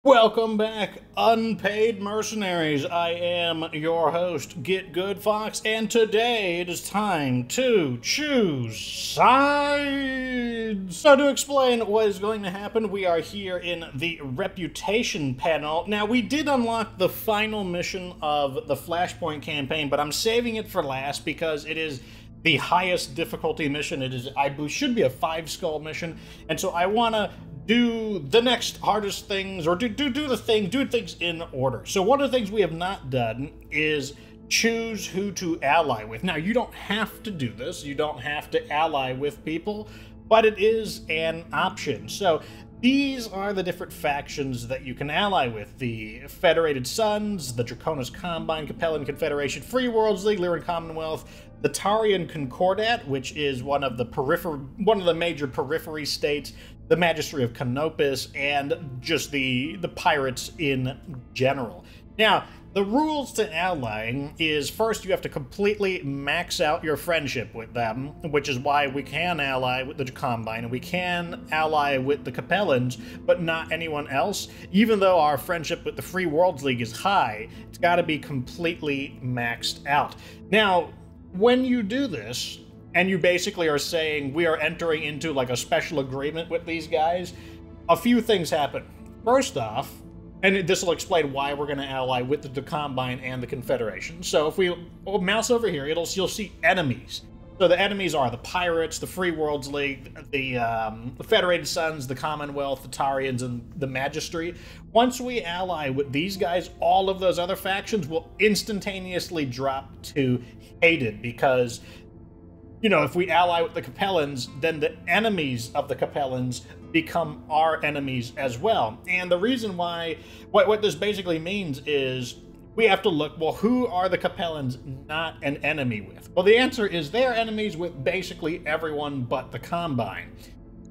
Welcome back, unpaid mercenaries. I am your host, Get Good Fox, and today it is time to choose sides. So to explain what is going to happen, we are here in the reputation panel. Now, we did unlock the final mission of the Flashpoint campaign, but I'm saving it for last because it is the highest difficulty mission. It is, I believe, should be a 5-skull mission, and so I want to do the next hardest things, or do things in order. So one of the things we have not done is choose who to ally with. Now, you don't have to do this. You don't have to ally with people, but it is an option. So these are the different factions that you can ally with: the Federated Suns, the Draconis Combine, Capellan Confederation, Free Worlds League, Lyran Commonwealth, the Tarian Concordat, which is one of the major periphery states, the Magistry of Canopus, and just the pirates in general. Now, the rules to allying is, first, you have to completely max out your friendship with them, which is why we can ally with the Combine, and we can ally with the Capellans, but not anyone else. Even though our friendship with the Free Worlds League is high, it's got to be completely maxed out. Now, when you do this, and you basically are saying we are entering into like a special agreement with these guys, a few things happen. First off, and this will explain why we're going to ally with the Combine and the Confederation. So if we mouse over here, you'll see enemies. So the enemies are the Pirates, the Free Worlds League, the Federated Suns, the Commonwealth, the Tarians, and the Magistry. Once we ally with these guys, all of those other factions will instantaneously drop to hated, because, you know, if we ally with the Capellans, then the enemies of the Capellans become our enemies as well. And the reason why, what this basically means is we have to look, well, who are the Capellans not an enemy with? Well, the answer is they're enemies with basically everyone but the Combine.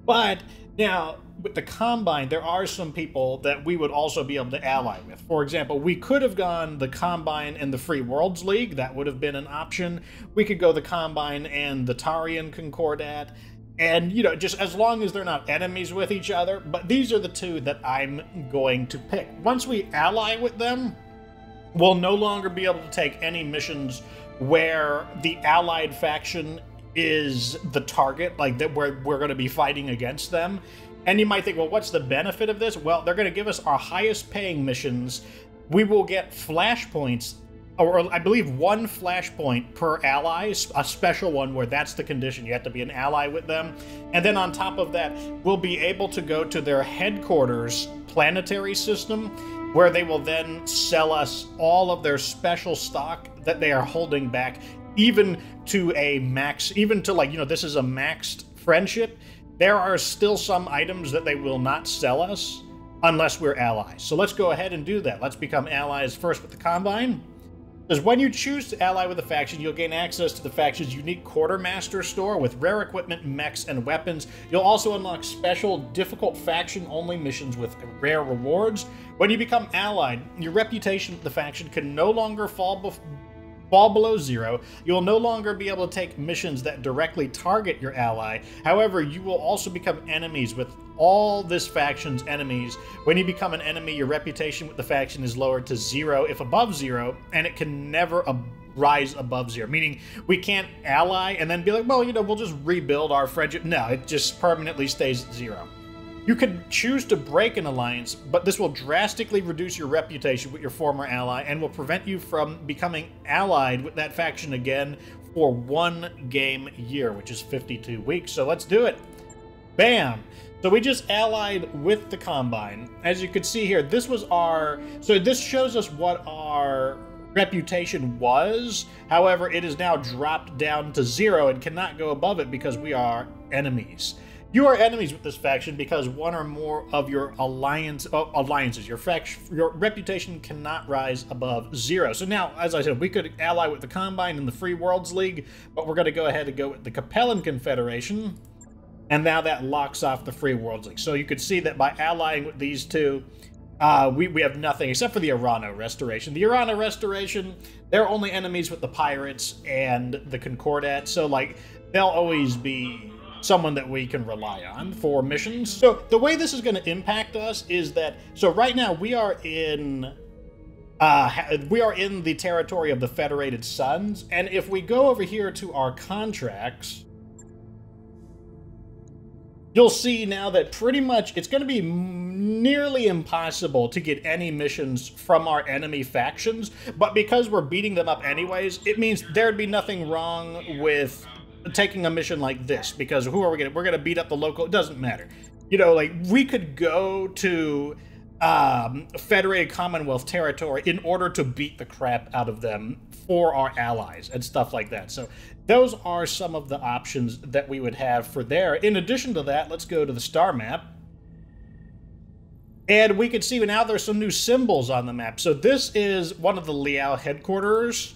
But now, with the Combine, there are some people that we would also be able to ally with. For example, we could have gone the Combine and the Free Worlds League. That would have been an option. We could go the Combine and the Tarian Concordat. And, you know, just as long as they're not enemies with each other. But these are the two that I'm going to pick. Once we ally with them, we'll no longer be able to take any missions where the allied faction is the target, like that we're going to be fighting against them. And you might think, well, what's the benefit of this? Well, they're going to give us our highest paying missions. We will get flashpoints, or I believe 1 flashpoint per ally, a special one where that's the condition. You have to be an ally with them. And then on top of that, we'll be able to go to their headquarters planetary system, where they will then sell us all of their special stock that they are holding back, even to a max, even to, like, you know, this is a maxed friendship. There are still some items that they will not sell us unless we're allies. So let's go ahead and do that. Let's become allies first with the Combine. Because when you choose to ally with a faction, you'll gain access to the faction's unique Quartermaster store with rare equipment, mechs, and weapons. You'll also unlock special, difficult faction-only missions with rare rewards. When you become allied, your reputation with the faction can no longer fall below 0. You'll no longer be able to take missions that directly target your ally. However, you will also become enemies with all this faction's enemies. When you become an enemy, your reputation with the faction is lowered to 0 if above 0, and it can never rise above 0. Meaning, we can't ally and then be like, well, you know, we'll just rebuild our friendship. No, it just permanently stays at 0. You could choose to break an alliance, but this will drastically reduce your reputation with your former ally and will prevent you from becoming allied with that faction again for 1 game year, which is 52 weeks. So let's do it. Bam! So we just allied with the Combine. As you can see here, this was our... So this shows us what our reputation was. However, it is now dropped down to 0 and cannot go above it because we are enemies. You are enemies with this faction because one or more of your alliances, your reputation cannot rise above 0. So now, as I said, we could ally with the Combine and the Free Worlds League, but we're going to go ahead and go with the Capellan Confederation, and now that locks off the Free Worlds League. So you could see that by allying with these two, we have nothing except for the Urano Restoration. The Urano Restoration, they're only enemies with the Pirates and the Concordat, so like they'll always be someone that we can rely on for missions. So the way this is going to impact us is that, so right now we are in the territory of the Federated Suns, and if we go over here to our contracts, you'll see now that pretty much it's going to be nearly impossible to get any missions from our enemy factions, but because we're beating them up anyways, it means there'd be nothing wrong with taking a mission like this, because who are we going to... We're going to beat up the local... It doesn't matter. You know, like, we could go to Federated Commonwealth territory in order to beat the crap out of them for our allies and stuff like that. So those are some of the options that we would have for there. In addition to that, let's go to the star map. And we can see now there's some new symbols on the map. So this is one of the Liao headquarters.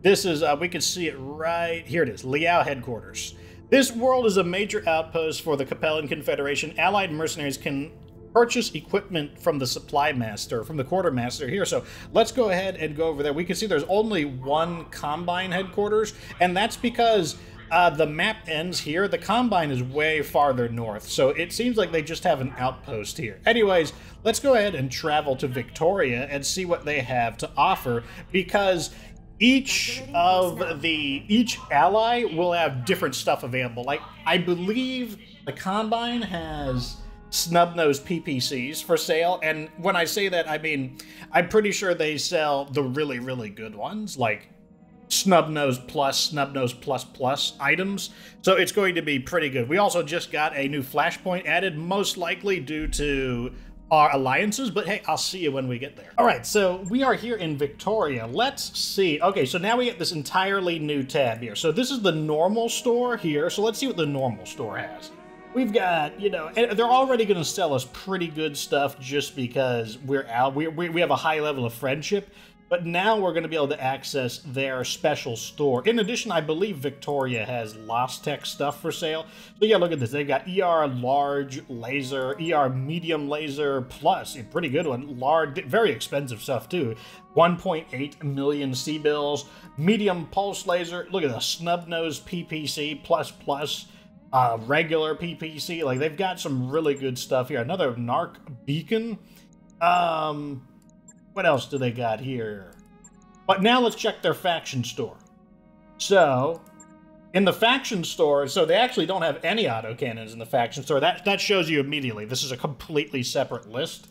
This is, we can see it right here. It is, Liao headquarters. This world is a major outpost for the Capellan Confederation. Allied mercenaries can purchase equipment from the supply master, from the quartermaster here. So let's go ahead and go over there. We can see there's only one Combine headquarters, and that's because the map ends here. The Combine is way farther north, so it seems like they just have an outpost here. Anyways, let's go ahead and travel to Victoria and see what they have to offer, because each ally will have different stuff available. Like, I believe the Combine has snub-nosed PPCs for sale, and when I say that, I mean, I'm pretty sure they sell the really, really good ones, like snub-nosed plus, snub-nosed plus plus items, so it's going to be pretty good. We also just got a new Flashpoint added, most likely due to our alliances, but hey, I'll see you when we get there. All right, so we are here in Victoria. Let's see. Okay, so now we get this entirely new tab here. So this is the normal store here, so let's see what the normal store has. We've got, you know, and they're already going to sell us pretty good stuff just because we're out. We have a high level of friendship, but now we're going to be able to access their special store. In addition, I believe Victoria has Lost Tech stuff for sale. So yeah, look at this. They've got ER large laser, ER medium laser plus, a pretty good one, large, very expensive stuff too. 1.8 million C-bills, medium pulse laser. Look at the snub-nosed PPC plus plus. Regular PPC, like they've got some really good stuff here. Another narc beacon. What else do they got here? But now let's check their faction store. So, in the faction store, so they actually don't have any autocannons in the faction store. That shows you immediately. This is a completely separate list.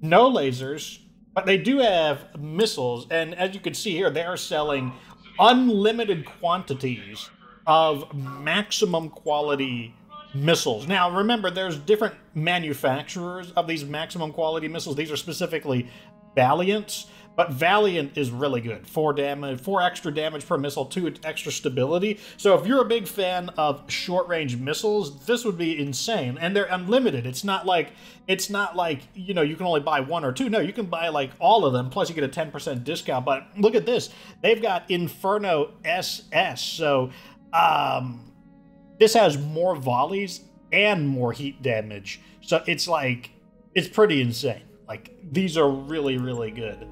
No lasers, but they do have missiles, and as you can see here, they are selling unlimited quantities of maximum quality missiles. Now, remember, there's different manufacturers of these maximum quality missiles. These are specifically Valiant's, but Valiant is really good. 4 damage, 4 extra damage per missile, 2 extra stability. So if you're a big fan of short-range missiles, this would be insane. And they're unlimited. It's not like, you know, you can only buy 1 or 2. No, you can buy like all of them, plus you get a 10% discount. But look at this. They've got Inferno SS. So this has more volleys and more heat damage. So it's like, it's pretty insane. Like, these are really, really good.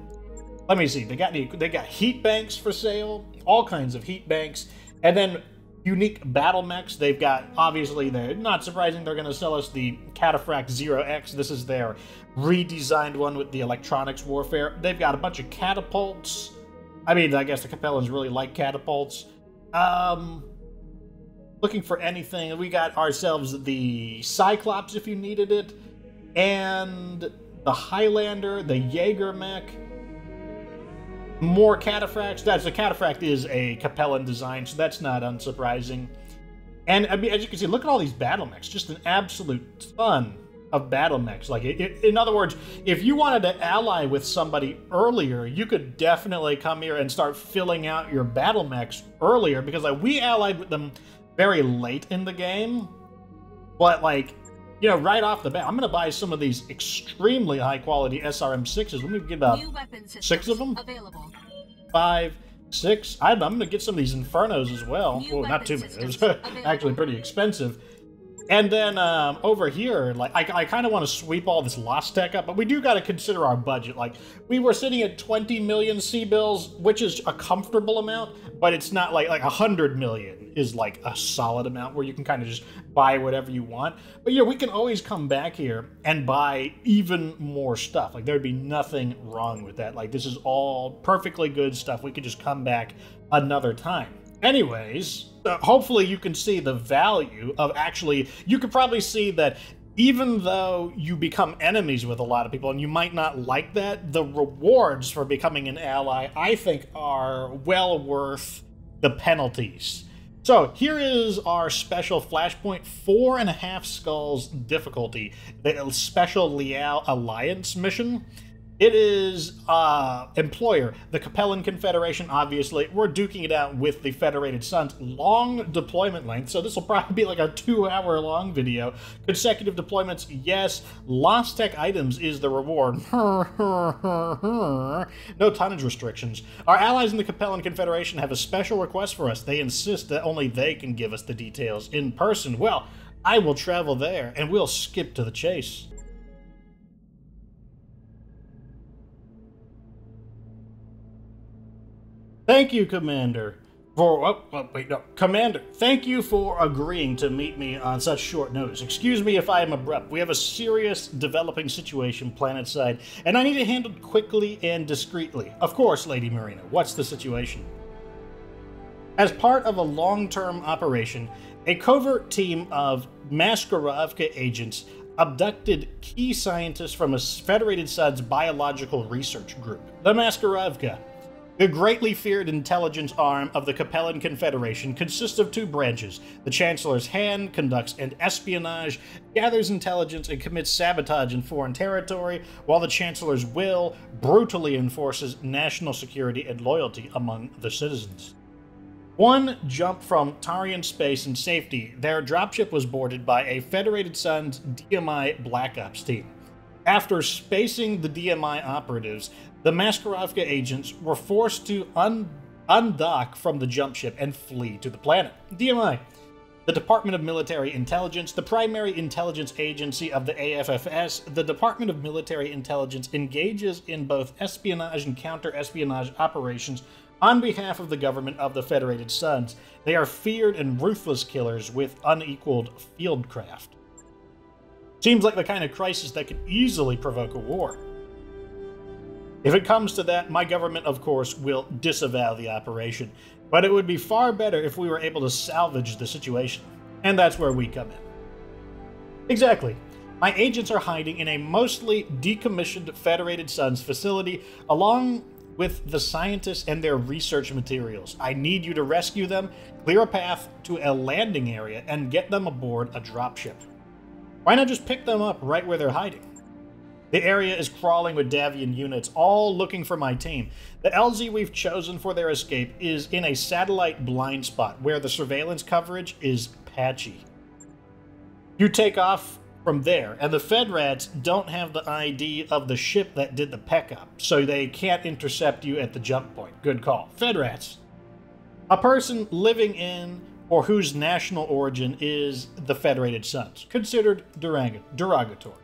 Let me see. They got heat banks for sale, all kinds of heat banks, and then unique battle mechs. They've got, obviously, they're not surprising, they're going to sell us the Cataphract 0X. This is their redesigned one with the electronics warfare. They've got a bunch of catapults. I mean, I guess the Capellans really like catapults. Looking for anything. We got ourselves the Cyclops if you needed it, and the Highlander, the Jaeger mech, more Cataphracts. The Cataphract is a Capellan design, so that's not unsurprising. And I mean, as you can see, look at all these battle mechs. Just an absolute ton of battle mechs. Like, in other words, if you wanted to ally with somebody earlier, you could definitely come here and start filling out your battle mechs earlier, because like we allied with them very late in the game, but like, you know, right off the bat, I'm going to buy some of these extremely high-quality SRM-6s. Let me get about 6 of them. Available. 5, 6. I'm going to get some of these Infernos as well. Well, not too many. It was actually pretty expensive. And then over here, like I kind of want to sweep all this lost tech up, but we do got to consider our budget. Like we were sitting at 20 million C-bills, which is a comfortable amount, but it's not like 100 million is like a solid amount where you can kind of just buy whatever you want. But we can always come back here and buy even more stuff. Like there'd be nothing wrong with that. Like this is all perfectly good stuff. We could just come back another time. Anyways, hopefully you can see the value of actually, you could probably see that even though you become enemies with a lot of people, and you might not like that, the rewards for becoming an ally, I think, are well worth the penalties. So here is our special Flashpoint 4.5 Skulls difficulty, the special Liao Alliance mission. It is employer, the Capellan Confederation, obviously. We're duking it out with the Federated Suns. Long deployment length, so this will probably be like a 2-hour-long video. Consecutive deployments, yes. Lost tech items is the reward. No tonnage restrictions. Our allies in the Capellan Confederation have a special request for us. They insist that only they can give us the details in person. Well, I will travel there, and we'll skip to the chase. Thank you, Commander, Commander, thank you for agreeing to meet me on such short notice. Excuse me if I am abrupt. We have a serious developing situation planetside, and I need it handled quickly and discreetly. Of course, Lady Marina, what's the situation? As part of a long-term operation, a covert team of Maskarovka agents abducted key scientists from a Federated Suns biological research group, the Maskarovka. The greatly feared intelligence arm of the Capellan Confederation consists of 2 branches. The Chancellor's Hand conducts an espionage, gathers intelligence, and commits sabotage in foreign territory, while the Chancellor's Will brutally enforces national security and loyalty among the citizens. One jump from Tarian space and safety, their dropship was boarded by a Federated Suns DMI Black Ops team. After spacing the DMI operatives, the Maskarovka agents were forced to undock from the jump ship and flee to the planet. DMI, the Department of Military Intelligence, the primary intelligence agency of the AFFS. The Department of Military Intelligence engages in both espionage and counter-espionage operations on behalf of the government of the Federated Suns. They are feared and ruthless killers with unequaled fieldcraft. Seems like the kind of crisis that could easily provoke a war. If it comes to that, my government, of course, will disavow the operation. But it would be far better if we were able to salvage the situation. And that's where we come in. Exactly. My agents are hiding in a mostly decommissioned Federated Suns facility, along with the scientists and their research materials. I need you to rescue them, clear a path to a landing area, and get them aboard a dropship. Why not just pick them up right where they're hiding? The area is crawling with Davian units, all looking for my team. The LZ we've chosen for their escape is in a satellite blind spot, where the surveillance coverage is patchy. You take off from there, and the Fedrats don't have the ID of the ship that did the peck-up, so they can't intercept you at the jump point. Good call. Fedrats. A person living in or whose national origin is the Federated Suns, considered derogatory.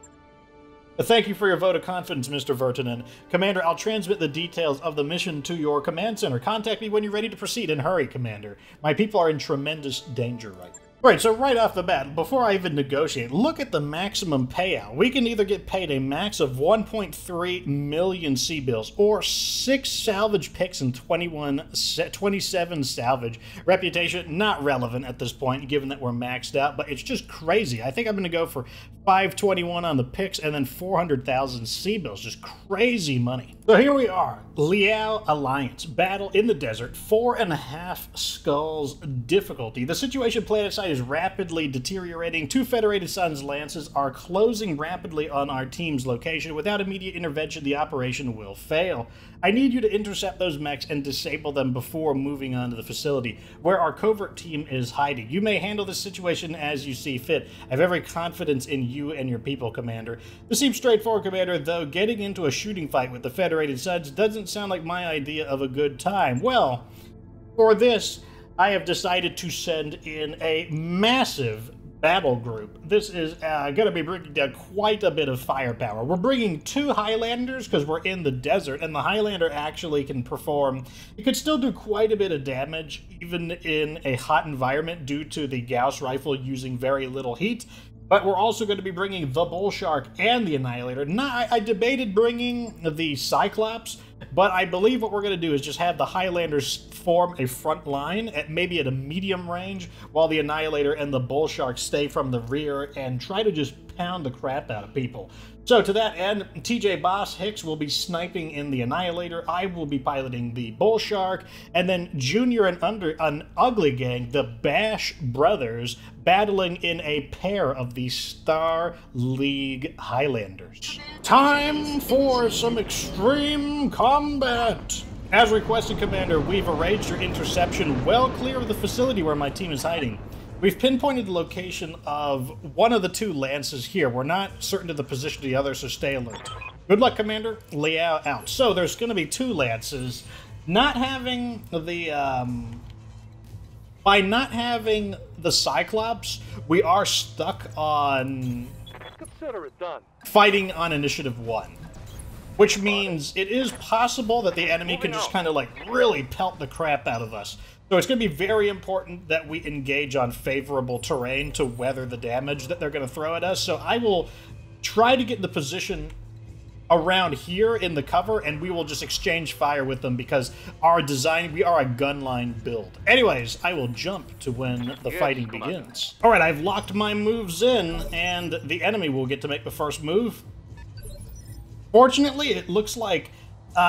Thank you for your vote of confidence, Mr. Vertinen. Commander, I'll transmit the details of the mission to your command center. Contact me when you're ready to proceed, and hurry, Commander. My people are in tremendous danger right now. Right, so right off the bat, before I even negotiate, look at the maximum payout. We can either get paid a max of 1.3 million C-bills, or 6 salvage picks and 27 salvage. Reputation, not relevant at this point, given that we're maxed out, but it's just crazy. I think I'm going to go for 521 on the picks, and then 400,000 C-bills. Just crazy money. So here we are, Liao Alliance, Battle in the Desert, 4.5 Skulls difficulty. The situation planetside is rapidly deteriorating. 2 Federated Suns lances are closing rapidly on our team's location. Without immediate intervention, the operation will fail. I need you to intercept those mechs and disable them before moving on to the facility, where our covert team is hiding. You may handle this situation as you see fit. I have every confidence in you and your people, Commander. This seems straightforward, Commander, though getting into a shooting fight with the Federated Suns doesn't sound like my idea of a good time. Well, for this, I have decided to send in a massive battle group. This is going to be bringing down quite a bit of firepower. We're bringing 2 Highlanders because we're in the desert, and the Highlander actually can perform... It could still do quite a bit of damage, even in a hot environment, due to the Gauss rifle using very little heat. But we're also going to be bringing the Bull Shark and the Annihilator. Now, I debated bringing the Cyclops, but I believe what we're going to do is just have the Highlanders form a front line, maybe at a medium range, while the Annihilator and the Bull Shark stay from the rear and try to just pound the crap out of people. So to that end, TJ Boss Hicks will be sniping in the Annihilator, I will be piloting the Bull Shark, and then Junior and an Ugly Gang, the Bash Brothers, battling in a pair of the Star League Highlanders. Time for some extreme combat! As requested, Commander, we've arranged your interception well clear of the facility where my team is hiding. We've pinpointed the location of one of the 2 lances here. We're not certain of the position of the other, so stay alert. Good luck, Commander. Liao out. So there's going to be 2 lances. Not having the... By not having the Cyclops, we are stuck on... Consider it done. Fighting on Initiative 1. Which means it is possible that the enemy can just kind of like really pelt the crap out of us. So it's going to be very important that we engage on favorable terrain to weather the damage that they're going to throw at us. So I will try to get in the position around here in the cover, and we will just exchange fire with them because we are a gunline build. Anyways, I will jump to when the fighting begins. All right, I've locked my moves in, and the enemy will get to make the first move. Fortunately, it looks like,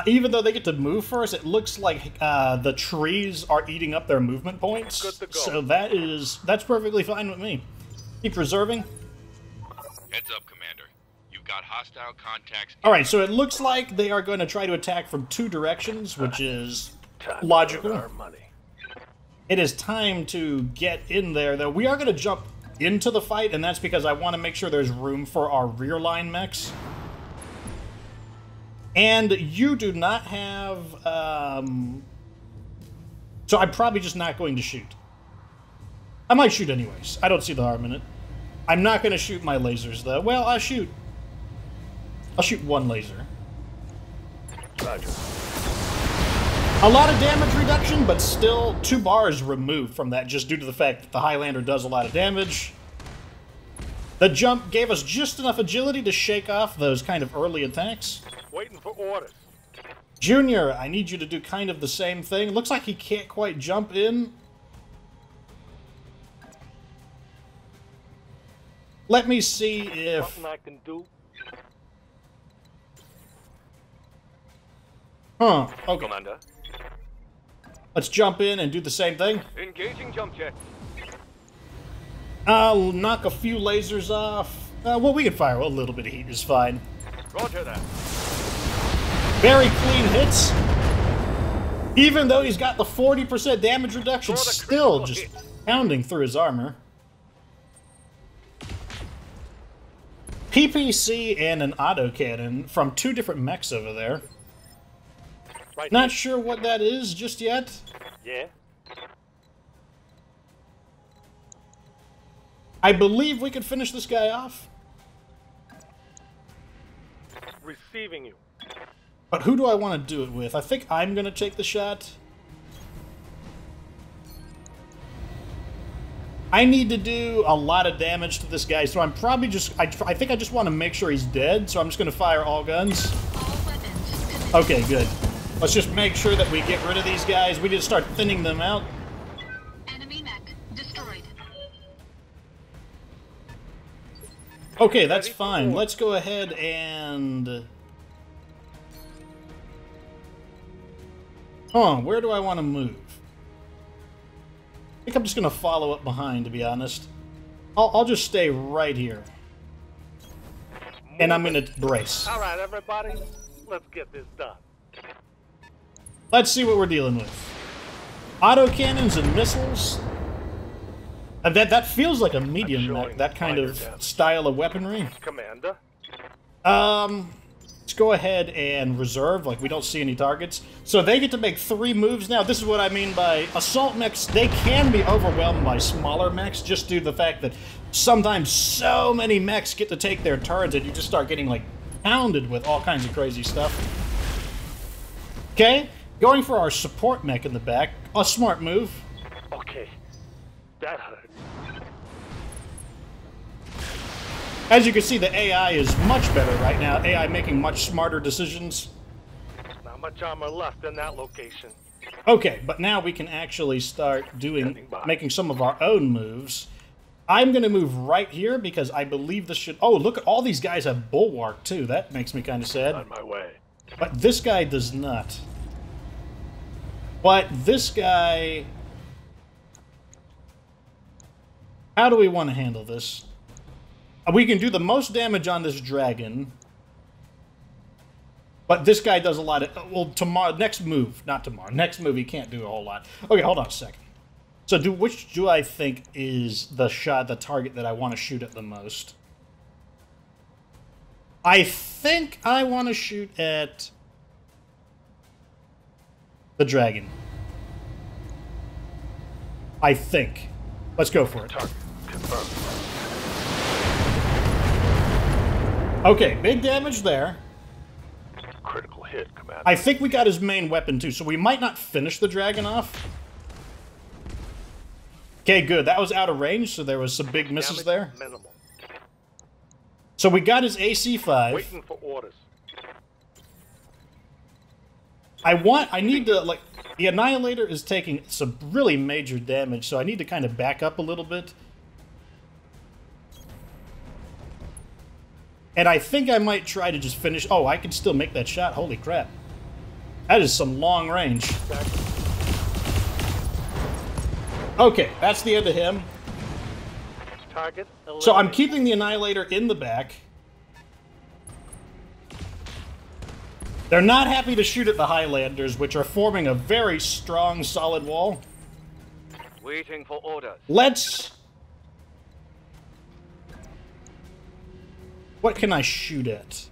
even though they get to move first, it looks like the trees are eating up their movement points. Good to go. So that's perfectly fine with me. Keep reserving. Heads up, Commander. You've got hostile contacts. All right, so it looks like they are going to try to attack from 2 directions, which is logical. It is time to get in there, though. We are going to jump into the fight, and that's because I want to make sure there's room for our rear line mechs. And you do not have, so I'm probably just not going to shoot. I might shoot anyways. I don't see the harm in it. I'm not going to shoot my lasers, though. Well, I'll shoot 1 laser. Roger. A lot of damage reduction, but still 2 bars removed from that, just due to the fact that the Highlander does a lot of damage. The jump gave us just enough agility to shake off those kind of early attacks. Waiting for orders. Junior, I need you to do kind of the same thing. Looks like he can't quite jump in. Let me see if... Something I can do. Huh, okay. Commander. Let's jump in and do the same thing. Engaging jump jet. I'll knock a few lasers off. Well, we can fire a little bit of heat, is fine. Roger that. Very clean hits. Even though he's got the 40% damage reduction, still just pounding through his armor. PPC and an autocannon from 2 different mechs over there. Right. Not sure what that is just yet. Yeah. I believe we could finish this guy off. Receiving you. But who do I want to do it with? I think I'm going to take the shot. I need to do a lot of damage to this guy, so I'm probably just... I think I just want to make sure he's dead, so I'm just going to fire all guns. Okay, good. Let's just make sure that we get rid of these guys. We need to start thinning them out. Enemy mech destroyed. Okay, that's fine. Let's go ahead and... where do I want to move? I think I'm just going to follow up behind, to be honest. I'll just stay right here. And I'm going to brace. All right, everybody. Let's get this done. Let's see what we're dealing with. Autocannons and missiles. That feels like a medium mech, that kind of style of weaponry. Commander. Let's go ahead and reserve, like we don't see any targets. So they get to make 3 moves now. This is what I mean by assault mechs. They can be overwhelmed by smaller mechs just due to the fact that sometimes so many mechs get to take their turns and you just start getting, like, pounded with all kinds of crazy stuff. Okay, going for our support mech in the back. A smart move. Okay, that hurt. As you can see, the AI is much better right now. AI making much smarter decisions. Not much armor left in that location. Okay, but now we can actually start making some of our own moves. I'm going to move right here because I believe this should... Oh, look, all these guys have bulwark, too. That makes me kind of sad. On my way. But this guy does not. But this guy... How do we want to handle this? We can do the most damage on this dragon. But this guy does a lot of... Well, tomorrow... Next move. Not tomorrow. Next move, he can't do a whole lot. Okay, hold on a second. So which do I think is the target that I want to shoot at the most? I think I want to shoot at the dragon. I think. Let's go for it. Target confirmed. Okay, big damage there. Critical hit, Commander. I think we got his main weapon too, so we might not finish the dragon off. Okay, good. That was out of range, so there was some big misses there. Minimal. So we got his AC 5. Waiting for orders. I need to, like, the Annihilator is taking some really major damage, so I need to kind of back up a little bit. And I think I might try to just finish... Oh, I can still make that shot. Holy crap. That is some long range. Okay, that's the end of him. Target So I'm keeping the Annihilator in the back. They're not happy to shoot at the Highlanders, which are forming a very strong, solid wall. Waiting for orders. Let's... What can I shoot at?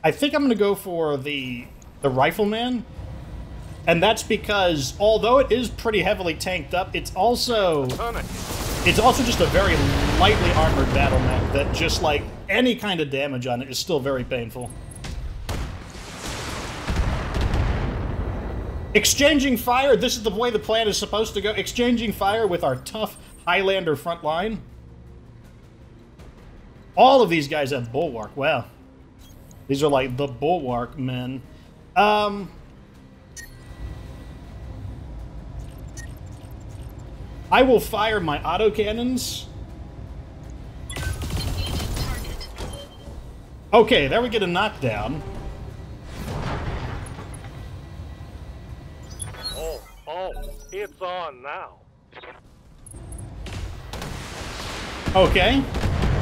I think I'm going to go for the Rifleman. And that's because, although it is pretty heavily tanked up, it's also just a very lightly armored battle mech that just, like, any kind of damage on it is still very painful. Exchanging fire, this is the way the plan is supposed to go. Exchanging fire with our tough Highlander front line. All of these guys have bulwark, wow. These are like the bulwark men. I will fire my autocannons. Okay, there we get a knockdown. Oh, it's on now. Okay.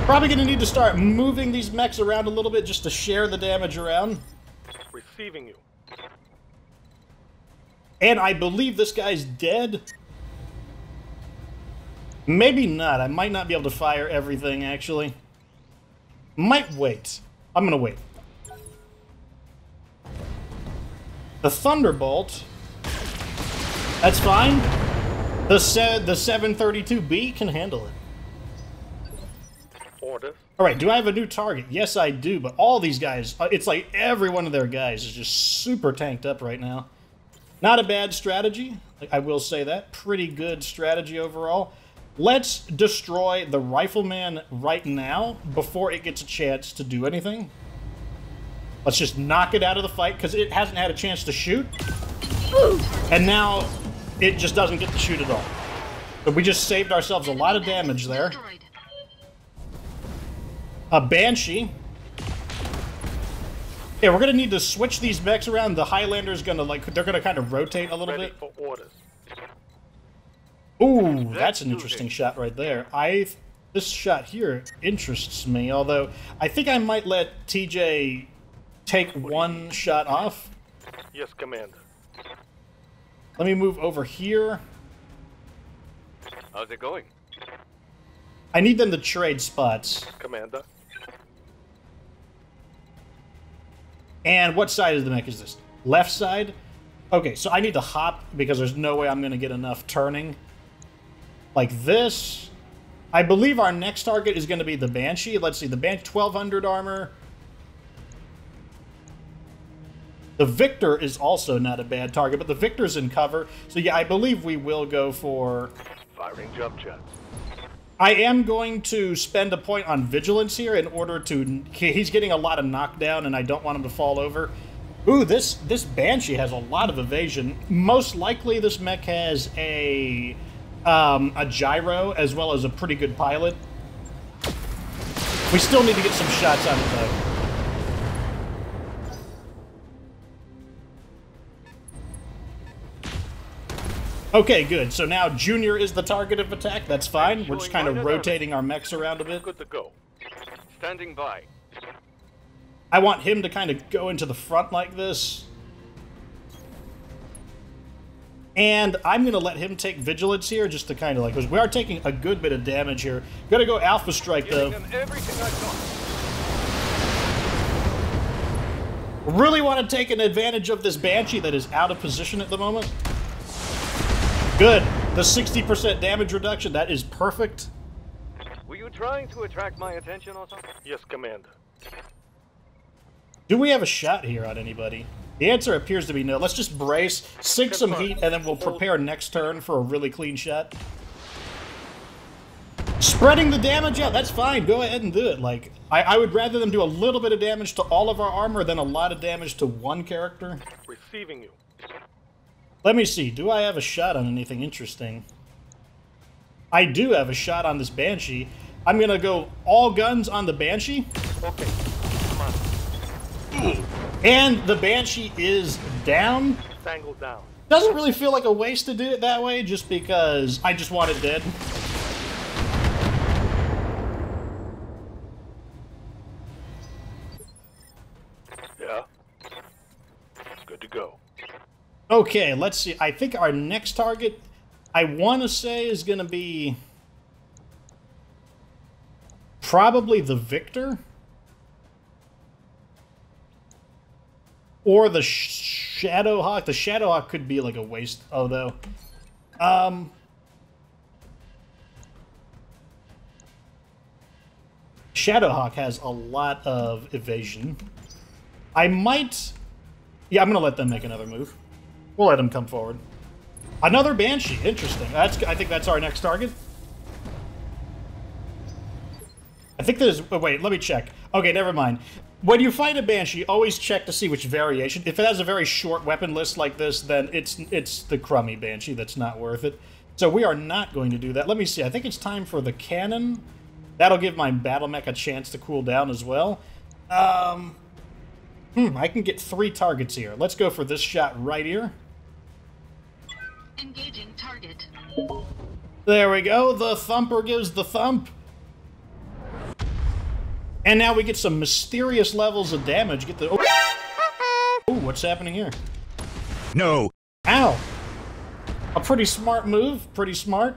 Probably gonna need to start moving these mechs around a little bit just to share the damage around. Receiving you. And I believe this guy's dead. Maybe not. I might not be able to fire everything, actually. Might wait. I'm gonna wait. The Thunderbolt. That's fine. The 732B can handle it. Orders. Alright, do I have a new target? Yes, I do, but all these guys, it's like every one of their guys is just super tanked up right now. Not a bad strategy, I will say that. Pretty good strategy overall. Let's destroy the Rifleman right now before it gets a chance to do anything. Let's just knock it out of the fight because it hasn't had a chance to shoot. And now it just doesn't get to shoot at all. But we just saved ourselves a lot of damage there. A Banshee. Yeah, we're gonna need to switch these mechs around. The Highlander's gonna, like, they're gonna kind of rotate a little bit. For orders. Ooh, that's an interesting shot right there. This shot here interests me, although I think I might let TJ take one shot off. Yes, Commander. Let me move over here. How's it going? I need them to trade spots. Commander. And what side of the mech is this? Left side? Okay, so I need to hop because there's no way I'm going to get enough turning. Like this. I believe our next target is going to be the Banshee. Let's see, the Banshee, 1200 armor. The Victor is also not a bad target, but the Victor's in cover. So yeah, I believe we will go for... Firing jump jets. I am going to spend a point on Vigilance here in order to... He's getting a lot of knockdown, and I don't want him to fall over. Ooh, this Banshee has a lot of evasion. Most likely this mech has a gyro, as well as a pretty good pilot. We still need to get some shots on it, though. Okay, good. So now Junior is the target of attack. That's fine. We're just kind of rotating our mechs around a bit. Good to go. Standing by. I want him to kind of go into the front like this. And I'm going to let him take Vigilance here, just to kind of like... Because we are taking a good bit of damage here. Gotta go Alpha Strike, though. Everything I got. Really want to take an advantage of this Banshee that is out of position at the moment. Good. The 60% damage reduction, that is perfect. Were you trying to attract my attention or something? Yes, Commander. Do we have a shot here on anybody? The answer appears to be no. Let's just brace, sink some heat, and then we'll prepare next turn for a really clean shot. Spreading the damage out, that's fine. Go ahead and do it. Like, I would rather them do a little bit of damage to all of our armor than a lot of damage to one character. Receiving you. Let me see. Do I have a shot on anything interesting? I do have a shot on this Banshee. I'm going to go all guns on the Banshee. Okay. Come on. And the Banshee is down. Tangled down. Doesn't really feel like a waste to do it that way, just because I just want it dead. Yeah. Good to go. Okay, let's see. I think our next target, I want to say, is going to be probably the Victor. Or the Shadowhawk. The Shadowhawk could be like a waste, although. Shadowhawk has a lot of evasion. I might... Yeah, I'm going to let them make another move. We'll let them come forward. Another Banshee. Interesting. I think that's our next target. I think there's... Wait, let me check. Okay, never mind. When you fight a Banshee, always check to see which variation. If it has a very short weapon list like this, then it's the crummy Banshee that's not worth it. So we are not going to do that. Let me see. I think it's time for the cannon. That'll give my battle mech a chance to cool down as well. I can get 3 targets here. Let's go for this shot right here. Engaging target. There we go. The thumper gives the thump. And now we get some mysterious levels of damage. Get the... Oh, what's happening here? No. Ow. A pretty smart move. Pretty smart.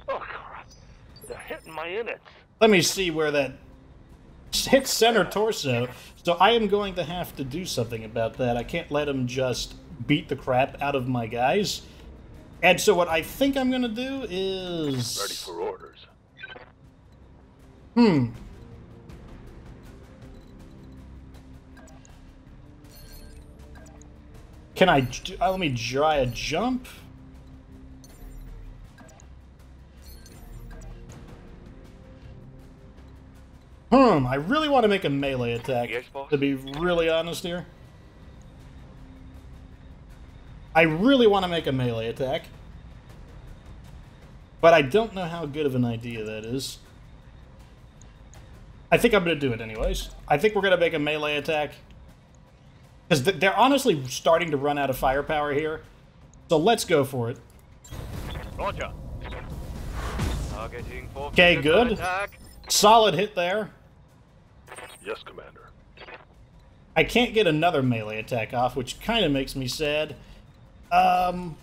Oh, crap. They're hitting my innards. Let me see where that... Hit center torso. So I am going to have to do something about that. I can't let him just beat the crap out of my guys. And so what I think I'm going to do is... Ready for orders. Can I... let me try a jump. I really want to make a melee attack, Yes, boss? to be really honest here. I really want to make a melee attack. But I don't know how good of an idea that is. I think I'm going to do it anyways. I think we're going to make a melee attack. Because they're honestly starting to run out of firepower here. So let's go for it. Roger. Targeting for Okay, good. attack. Solid hit there. Yes, Commander. I can't get another melee attack off, which kind of makes me sad. What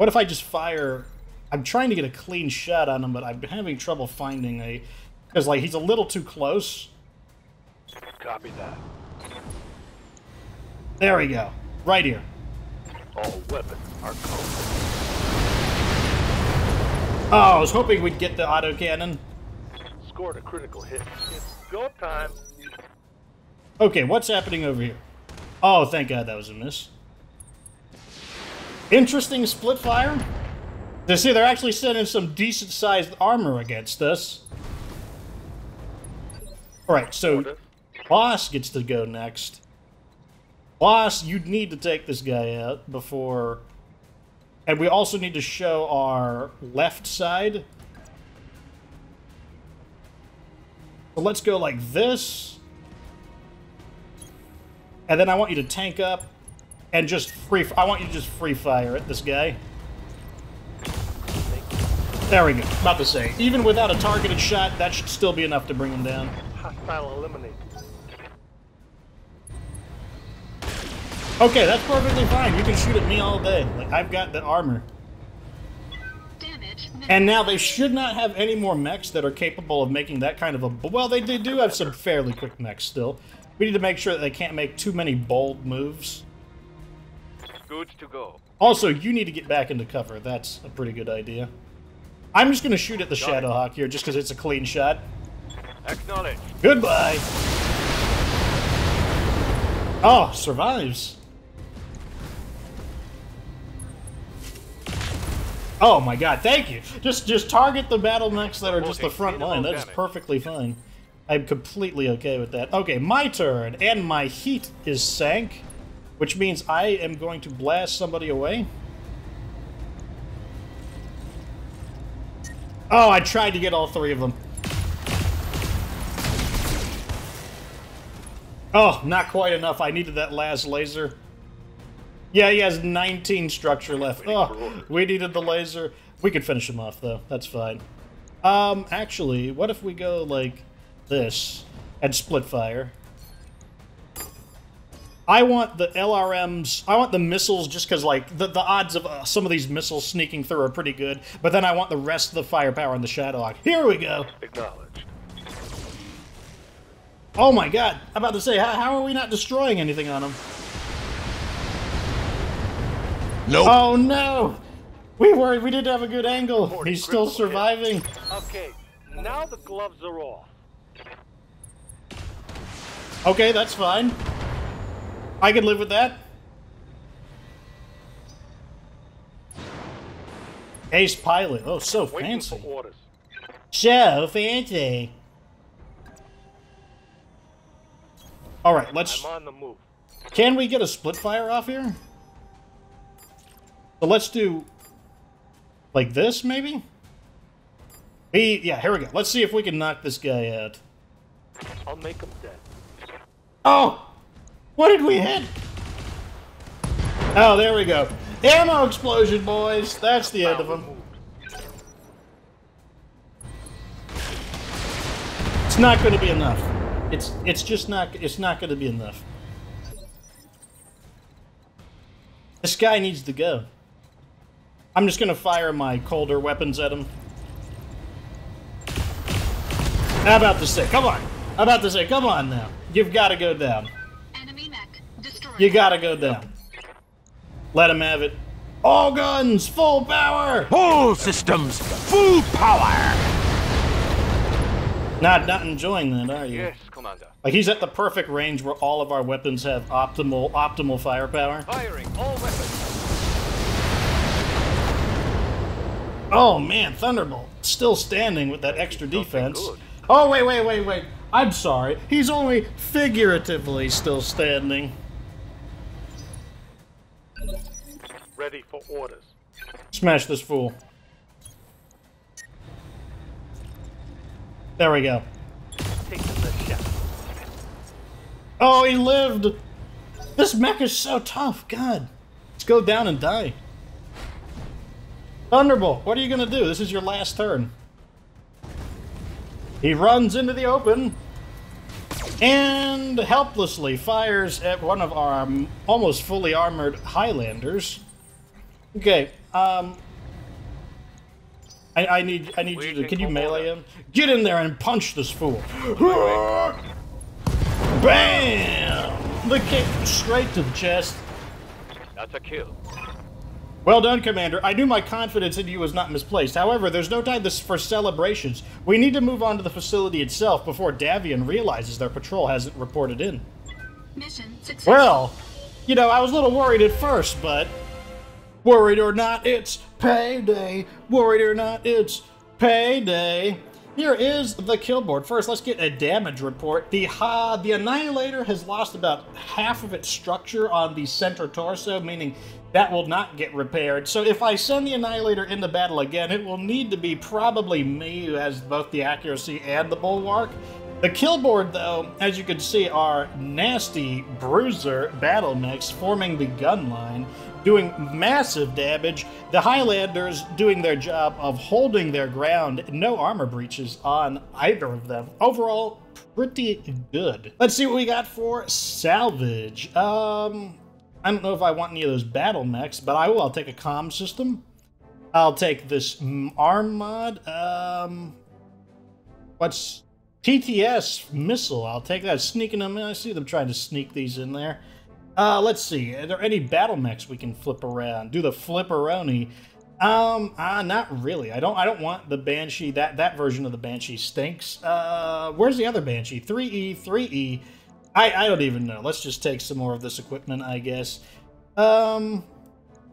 if I just fire... I'm trying to get a clean shot on him, but I'm having trouble finding a... Because, like, he's a little too close. Copy that. There we go. Right here. All weapons are covered. Oh, I was hoping we'd get the autocannon. Scored a critical hit. It's go time. Okay, what's happening over here? Oh, thank God that was a miss. Interesting split fire. You see, they're actually sending some decent-sized armor against us. Alright, so Boss gets to go next. Boss, you need to take this guy out before... And we also need to show our left side. So let's go like this. And then I want you to tank up and just I want you to just free fire at this guy. There we go. About to say, even without a targeted shot, that should still be enough to bring him down. Hostile eliminated. Okay, that's perfectly fine. You can shoot at me all day. Like, I've got the armor. Damage. And now they should not have any more mechs that are capable of making that kind of a... Well, they do have some fairly quick mechs still. We need to make sure that they can't make too many bold moves. Good to go. Also, you need to get back into cover. That's a pretty good idea. I'm just going to shoot at the Shadowhawk here just because it's a clean shot. Acknowledge. Goodbye. Oh, survives. Oh my God, thank you. Just target the battle mechs that are just the front line. That is perfectly fine. I'm completely okay with that. Okay, my turn, and my heat is sank, which means I am going to blast somebody away. Oh, I tried to get all three of them. Oh, not quite enough. I needed that last laser. Yeah, he has 19 structure left. Oh, we needed the laser. We could finish him off, though. That's fine. Actually, what if we go like this and split fire? I want the LRMs, I want the missiles just because, like, the odds of some of these missiles sneaking through are pretty good, but then I want the rest of the firepower in the Shadowhawk. Here we go. Acknowledged. Oh my God. I'm about to say, how are we not destroying anything on him? Nope. Oh no! We didn't have a good angle. He's still surviving. Okay, now the gloves are off. Okay, that's fine. I can live with that. Ace pilot. Oh, so Waiting fancy. for orders. So fancy. Alright, let's... I'm on the move. Can we get a split fire off here? So let's do... like this, maybe? Yeah, here we go. Let's see if we can knock this guy out. I'll make him dead. Oh! What did we hit? Oh, there we go. Ammo explosion, boys. That's the end of him. It's not going to be enough. It's just not. It's not going to be enough. This guy needs to go. I'm just going to fire my colder weapons at him. How about to say, come on. How about to say, come on now. You've got to go down. Enemy mech destroyed. You got to go down. Let him have it. All guns, full power. All systems, full power. Not enjoying that, are you? Yes, Commander. Like, he's at the perfect range where all of our weapons have optimal firepower. Firing all weapons. Oh man, Thunderbolt still standing with that extra defense. good. Oh wait. I'm sorry. He's only figuratively still standing. Ready for orders. Smash this fool. There we go. Take the shot. Oh, he lived! This mech is so tough, God. Let's go down and die. Thunderbolt, what are you gonna do? This is your last turn. He runs into the open and helplessly fires at one of our almost fully armored Highlanders. Okay, I need you to, can you melee him? Get in there and punch this fool. Bam! The kick straight to the chest. That's a kill. Well done, Commander. I knew my confidence in you was not misplaced. However, there's no time for celebrations. We need to move on to the facility itself before Davian realizes their patrol hasn't reported in. Mission successful. Well, you know, I was a little worried at first, but worried or not, it's payday. Worried or not, it's payday. Here is the kill board. First, let's get a damage report. The Annihilator has lost about half of its structure on the center torso, meaning that will not get repaired. So if I send the Annihilator into battle again, it will need to be probably me who has both the accuracy and the bulwark. The kill board, though, as you can see, are nasty bruiser battle mechs forming the gun line, doing massive damage. The Highlanders doing their job of holding their ground. No armor breaches on either of them. Overall, pretty good. Let's see what we got for salvage. I don't know if I want any of those battle mechs, but I will. I'll take a comm system. I'll take this arm mod. What's TTS missile? I'll take that. Sneaking them in. I see them trying to sneak these in there. Let's see. Are there any battle mechs we can flip around? Do the flipperoni. Not really. I don't want the Banshee. That version of the Banshee stinks. Where's the other Banshee? 3E. I don't even know. Let's just take some more of this equipment, I guess. We'll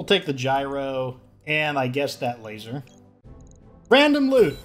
take the gyro, and I guess that laser. Random loot.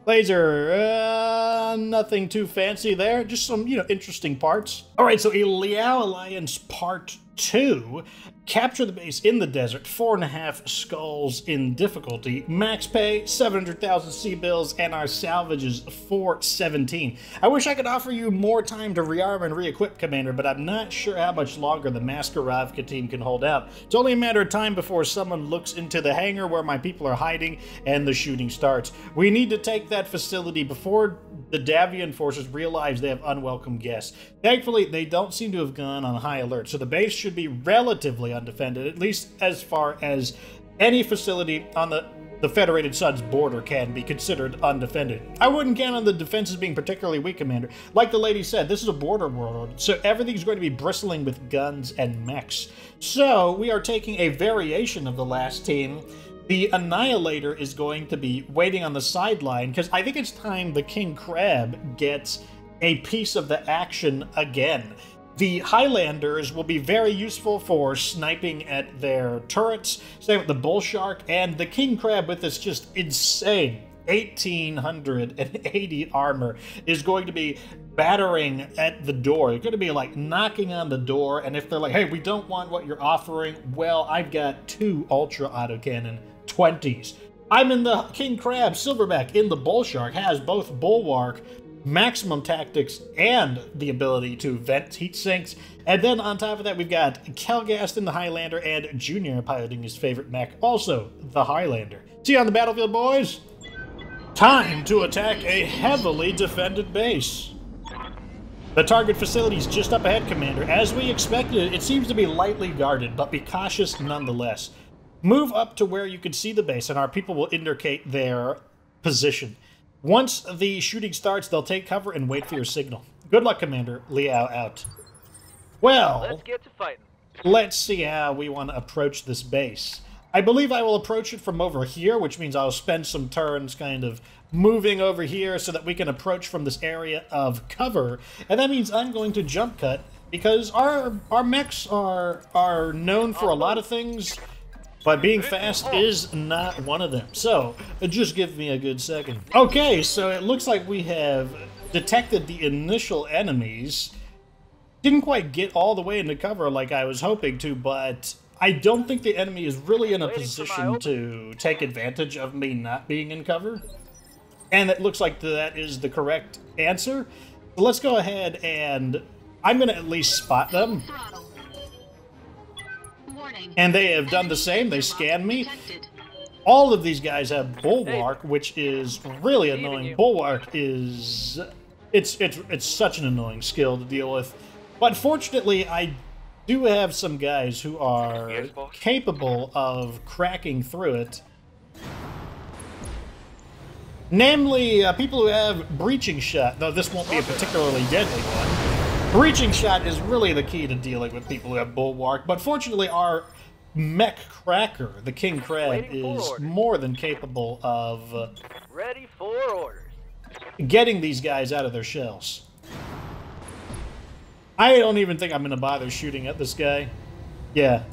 Laser, nothing too fancy there. Just some, interesting parts. All right, so a Liao Alliance Part 2. Capture the base in the desert, 4.5 skulls in difficulty. Max pay, 700,000 C-bills, and our salvage is 417. I wish I could offer you more time to rearm and re-equip, Commander, but I'm not sure how much longer the Maskarovka team can hold out. It's only a matter of time before someone looks into the hangar where my people are hiding and the shooting starts. We need to take that facility before the Davian forces realize they have unwelcome guests. Thankfully, they don't seem to have gone on high alert, so the base should be relatively undefended, at least as far as any facility on the Federated Suns border can be considered undefended. I wouldn't count on the defenses being particularly weak, Commander. Like the lady said, this is a border world, so everything's going to be bristling with guns and mechs. So, we are taking a variation of the last team. The Annihilator is going to be waiting on the sideline, because I think it's time the King Crab gets a piece of the action again. The Highlanders will be very useful for sniping at their turrets, same with the Bull Shark, and the King Crab with this just insane 1,880 armor is going to be battering at the door. They're going to be like knocking on the door, and if they're like, hey, we don't want what you're offering, well, I've got 2 Ultra Autocannon 20s. I'm in the King Crab. Silverback in the Bull Shark has both Bulwark, maximum tactics, and the ability to vent heat sinks. And then on top of that, we've got Kelgast in the Highlander and Junior piloting his favorite mech, also the Highlander. See you on the battlefield, boys! Time to attack a heavily defended base. The target facility is just up ahead, Commander. As we expected, it seems to be lightly guarded, but be cautious nonetheless. Move up to where you can see the base, and our people will indicate their position. Once the shooting starts, they'll take cover and wait for your signal. Good luck, Commander. Liao out. Well, Let's get to fighting. let's see how we want to approach this base. I believe I will approach it from over here, which means I'll spend some turns kind of moving over here so that we can approach from this area of cover. And that means I'm going to jump cut, because our mechs are known for a lot of things, but being fast is not one of them. So, just give me a good second. Okay, so it looks like we have detected the initial enemies. Didn't quite get all the way into cover like I was hoping to, but I don't think the enemy is really in a position to take advantage of me not being in cover. And it looks like that is the correct answer. So let's go ahead and I'm going to at least spot them. And they have done the same. They scanned me. All of these guys have Bulwark, which is really annoying. Bulwark is... It's such an annoying skill to deal with. But fortunately, I do have some guys who are capable of cracking through it. Namely, people who have Breaching Shot, though this won't be a particularly deadly one. Breaching shot is really the key to dealing with people who have bulwark, but fortunately our mech cracker, the King Crab, is more than capable of Ready for orders. getting these guys out of their shells. I don't even think I'm going to bother shooting at this guy. Yeah.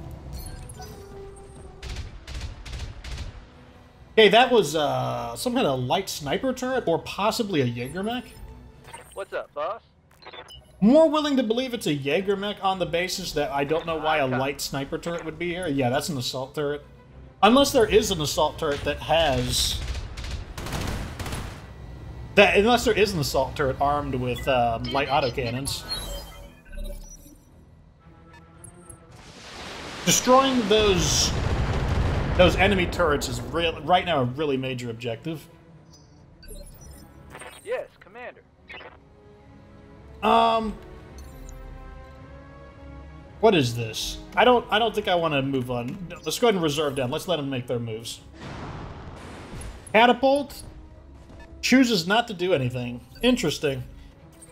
Okay, that was some kind of light sniper turret, or possibly a Jaeger mech. What's up, boss? More willing to believe it's a Jaeger mech on the basis that I don't know why a light sniper turret would be here. Yeah, that's an assault turret. Unless there is an assault turret that has... Unless there is an assault turret armed with light autocannons. Destroying those enemy turrets is right now a really major objective. Yes, Commander. What is this? I don't think I want to move on. Let's go ahead and reserve down. Let's let them make their moves. Catapult chooses not to do anything. Interesting.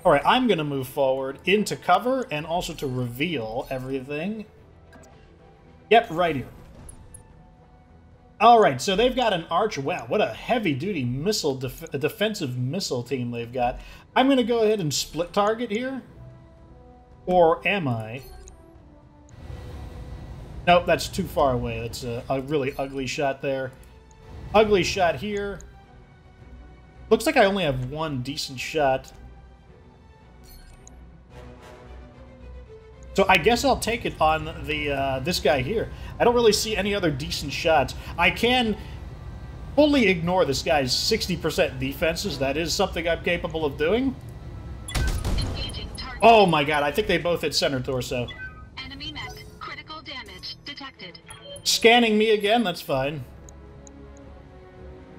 All right, I'm going to move forward into cover and also to reveal everything. Yep, right here. All right, so they've got an archer. Wow, what a heavy-duty missile, defensive missile team they've got. I'm going to go ahead and split target here. Or am I? Nope, that's too far away. That's a really ugly shot there. Ugly shot here. Looks like I only have one decent shot. So I guess I'll take it on the this guy here. I don't really see any other decent shots. I can fully ignore this guy's 60% defenses. That is something I'm capable of doing. Oh my god, I think they both hit center torso. Enemy mech. Critical damage detected. Scanning me again, that's fine.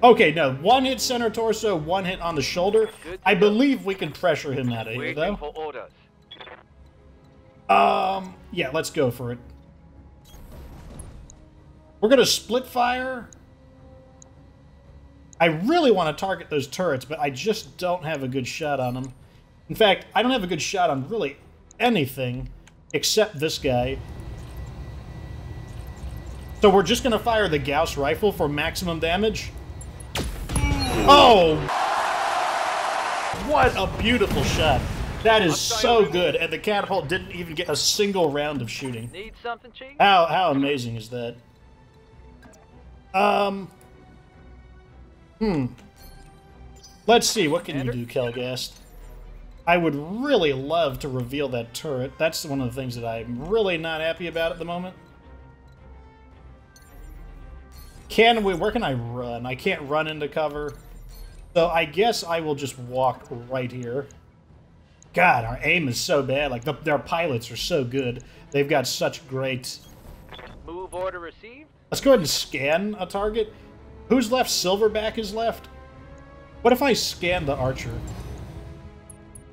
Okay, no, one hit center torso, one hit on the shoulder. I believe we can pressure him out of here, though. Waiting for orders. Yeah, let's go for it. We're gonna split fire. I really want to target those turrets, but I just don't have a good shot on them. In fact, I don't have a good shot on really anything except this guy. So we're just gonna fire the Gauss rifle for maximum damage. Oh! What a beautiful shot. That is so good, and the catapult didn't even get a single round of shooting. Need something, Chief? How amazing is that? Let's see, what can you do, Kelgast? I would really love to reveal that turret. That's one of the things that I'm really not happy about at the moment. Where can I run? I can't run into cover. So I guess I will just walk right here. God, our aim is so bad. Like, their pilots are so good. They've got such great... Move order received. Let's go ahead and scan a target. Who's left? Silverback is left. What if I scan the archer?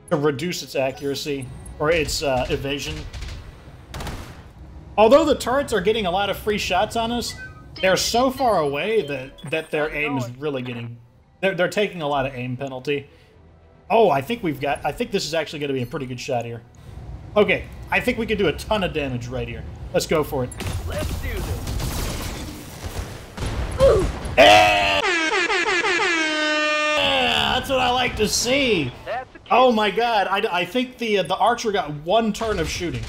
To reduce its accuracy. Or its evasion. Although the turrets are getting a lot of free shots on us, they're so far away that their aim is really getting... They're taking a lot of aim penalty. Oh, I think this is actually going to be a pretty good shot here. Okay, I think we can do a ton of damage right here. Let's go for it. Let's do this. Yeah, that's what I like to see. Oh my god, I think the archer got one turn of shooting.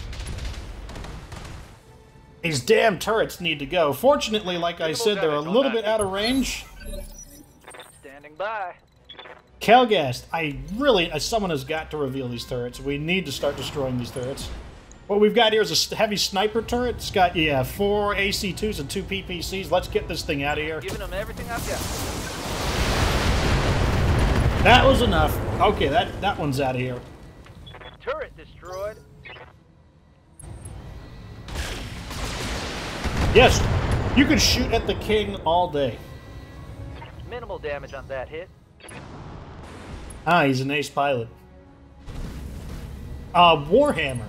These damn turrets need to go. Fortunately, like I said, they're a little bit out of range. Standing by. Kelgast, someone has got to reveal these turrets. We need to start destroying these turrets. What we've got here is a heavy sniper turret. It's got, 4 AC-2s and 2 PPCs. Let's get this thing out of here. Giving them everything I've got. That was enough. Okay, that one's out of here. Turret destroyed. Yes, you can shoot at the king all day. Minimal damage on that hit. Ah, he's an ace pilot. Warhammer.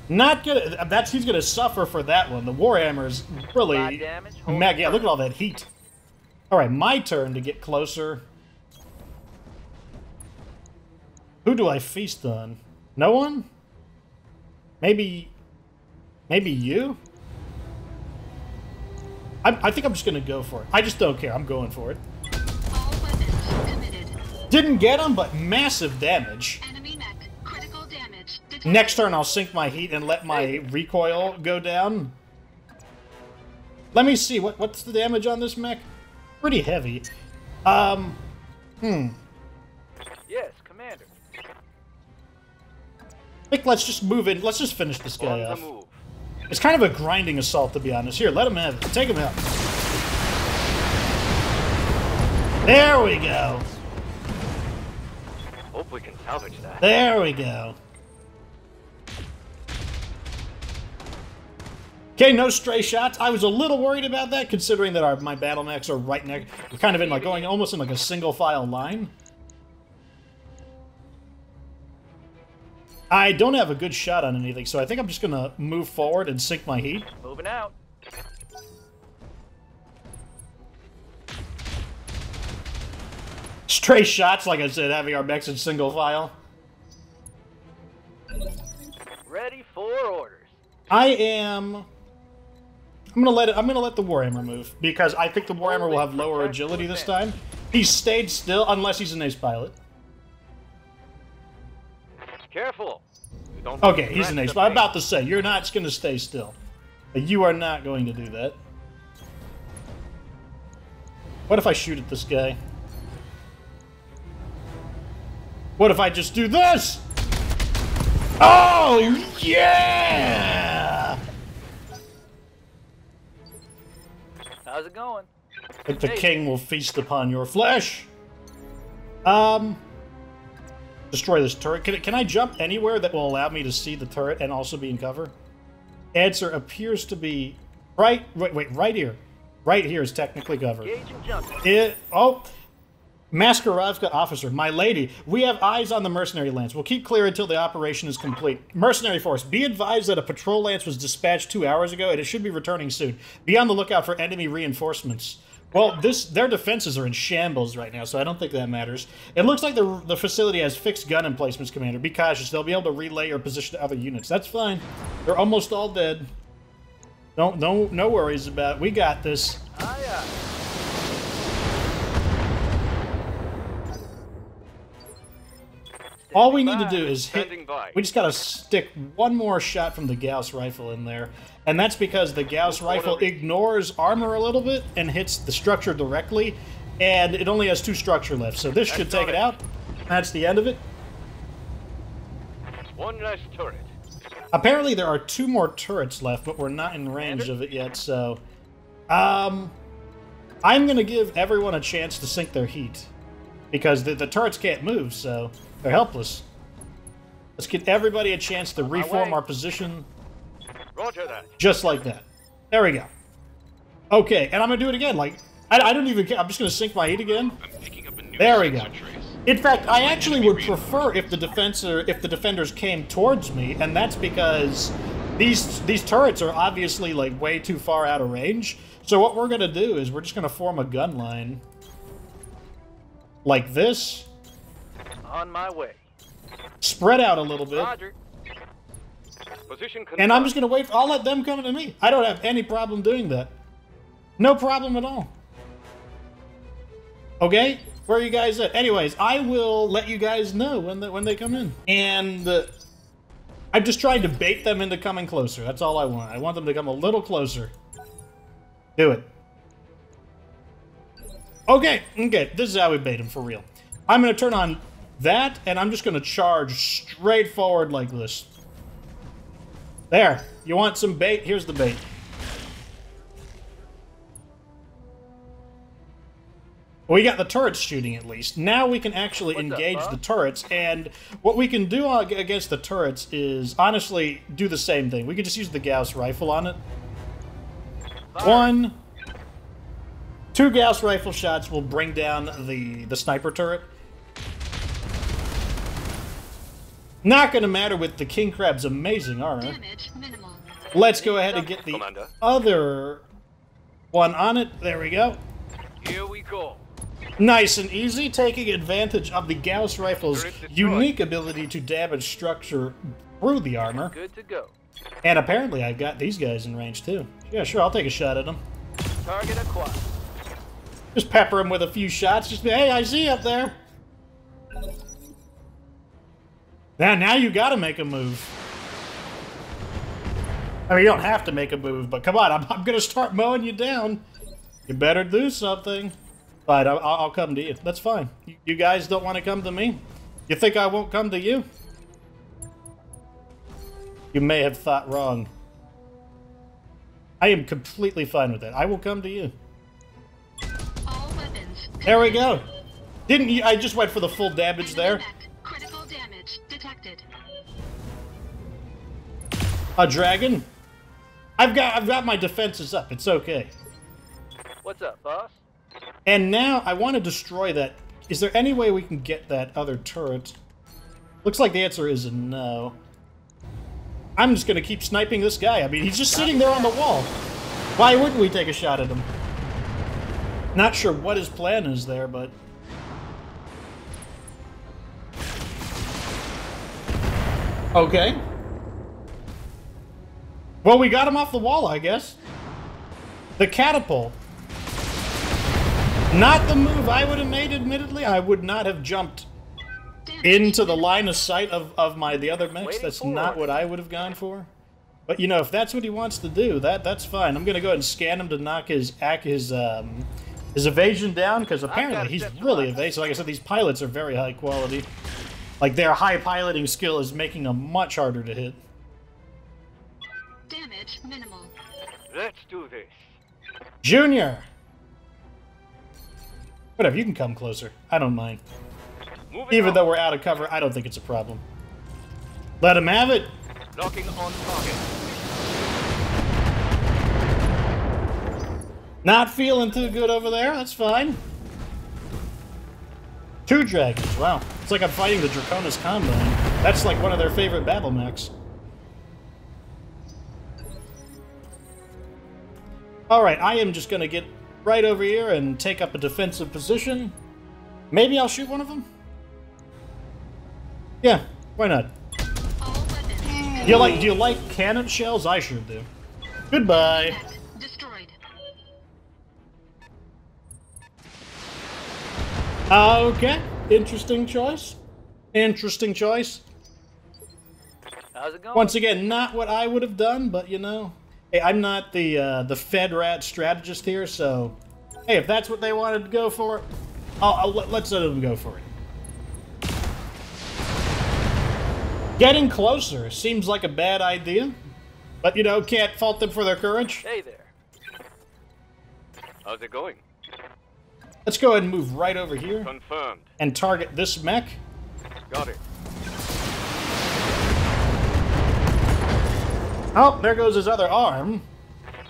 Not good. He's gonna suffer for that one. The Warhammer is really mega. Yeah, look at all that heat. All right, my turn to get closer. Who do I feast on? No one? Maybe you? I think I'm just gonna go for it. I just don't care. I'm going for it. All weapons committed. Didn't get him, but massive damage. Enemy mech. Critical damage detected. Next turn, I'll sink my heat and let my recoil go down. Let me see. What's the damage on this mech? Pretty heavy. Yes, Commander. I think let's just move in. Let's just finish this guy On off. the move. It's kind of a grinding assault, to be honest. Here, let him have it. Take him out. There we go. Hope we can salvage that. There we go. Okay, no stray shots. I was a little worried about that, considering that my battle mechs are right next. We're kind of in like going almost in like a single file line. I don't have a good shot on anything, so I think I'm just gonna move forward and sink my heat. Moving out. Stray shots, like I said, having our mechs in single file. Ready for orders. I'm gonna let the Warhammer move because I think the Warhammer will have lower agility this time. He's stayed still unless he's an ace pilot. Careful. You don't Okay, he's an press ace. the I'm paint. about to say you're not going to stay still. You are not going to do that. What if I shoot at this guy? What if I just do this? Oh yeah! How's it going? Like the king will feast upon your flesh. Destroy this turret. Can I jump anywhere that will allow me to see the turret and also be in cover? Answer appears to be right here. Right here is technically covered. Gauge and jump. Maskarovka officer, my lady, we have eyes on the mercenary lance. We'll keep clear until the operation is complete. Mercenary force, be advised that a patrol lance was dispatched 2 hours ago and it should be returning soon. Be on the lookout for enemy reinforcements. Well, their defenses are in shambles right now, so I don't think that matters. It looks like the facility has fixed gun emplacements, Commander. Be cautious. They'll be able to relay your position to other units. That's fine. They're almost all dead. No worries about it. We got this. Aye, All we need to do is hit... Standing by. We just gotta stick one more shot from the Gauss rifle in there. And that's because the Gauss rifle ignores armor a little bit and hits the structure directly. And it only has 2 structure left. So this should take it out. That's the end of it. One nice turret. Apparently there are 2 more turrets left, but we're not in range of it yet, so... I'm gonna give everyone a chance to sink their heat. Because the turrets can't move, so... They're helpless. Let's get everybody a chance to reform our position. Roger that. Just like that. There we go. Okay, and I'm gonna do it again. Like, I don't even care. I'm just gonna sink my heat again. I'm picking up a new There we go. sensor trace. In fact, I actually would prefer if the defenders came towards me, and that's because these turrets are obviously like way too far out of range. So what we're gonna do is we're just gonna form a gun line like this. On my way. Spread out a little bit. Roger. Position confirmed. And I'm just going to wait. I'll let them come to me. I don't have any problem doing that. No problem at all. Okay? Where are you guys at? Anyways, I will let you guys know when they come in. And I'm just trying to bait them into coming closer. That's all I want. I want them to come a little closer. Do it. Okay. Okay. This is how we bait them for real. I'm going to turn on that, and I'm just going to charge straight forward like this. There. You want some bait? Here's the bait. We got the turrets shooting at least. Now we can actually engage the turrets, and what we can do against the turrets is, honestly, do the same thing. We could just use the Gauss rifle on it. 1, 2 Gauss rifle shots will bring down the sniper turret. Not going to matter with the King Crab's amazing armor. Damage minimal. Let's go ahead and get the other one on it. There we go. Here we go. Nice and easy, taking advantage of the Gauss rifle's unique ability to damage structure through the armor. Good to go. And apparently I've got these guys in range too. Yeah, sure, I'll take a shot at them. Target acquired. Just pepper them with a few shots. Just be, hey, I see you up there. Now you gotta make a move. I mean, you don't have to make a move, but come on, I'm gonna start mowing you down. You better do something. But I'll come to you. That's fine. You guys don't want to come to me? You think I won't come to you? You may have thought wrong. I am completely fine with that. I will come to you. All weapons. There we go. Didn't you? I just went for the full damage there. Critical damage detected. A dragon? I've got my defenses up. It's okay. What's up, boss? And now I want to destroy that. Is there any way we can get that other turret? Looks like the answer is a no. I'm just going to keep sniping this guy. I mean, he's just sitting there on the wall. Why wouldn't we take a shot at him? Not sure what his plan is there, but... Okay. Well, we got him off the wall, I guess. The catapult. Not the move I would have made, admittedly. I would not have jumped into the line of sight of the other mechs. That's not what I would have gone for. But, you know, if that's what he wants to do, that's fine. I'm going to go ahead and scan him to knock his evasion down, because apparently he's really evasive. Like I said, these pilots are very high quality. Like, their high piloting skill is making them much harder to hit. Damage minimal. Let's do this. Junior! Whatever, you can come closer. I don't mind. Even though we're out of cover, I don't think it's a problem. Let him have it! Locking on target. Not feeling too good over there, that's fine. 2 dragons, wow. It's like I'm fighting the Draconis Combine. That's like one of their favorite battle mechs. Alright, I am just gonna get right over here and take up a defensive position. Maybe I'll shoot one of them? Yeah, why not? Do you like cannon shells? I sure do. Goodbye. Destroyed. Okay, interesting choice. Interesting choice. How's it going? Once again, not what I would have done, but you know, hey, I'm not the FedRat strategist here, so hey, if that's what they wanted to go for, let's let them go for it. Getting closer seems like a bad idea, but you know, can't fault them for their courage. Hey there. How's it going? Let's go ahead and move right over here Confirmed. and target this mech. Got it. Oh, there goes his other arm.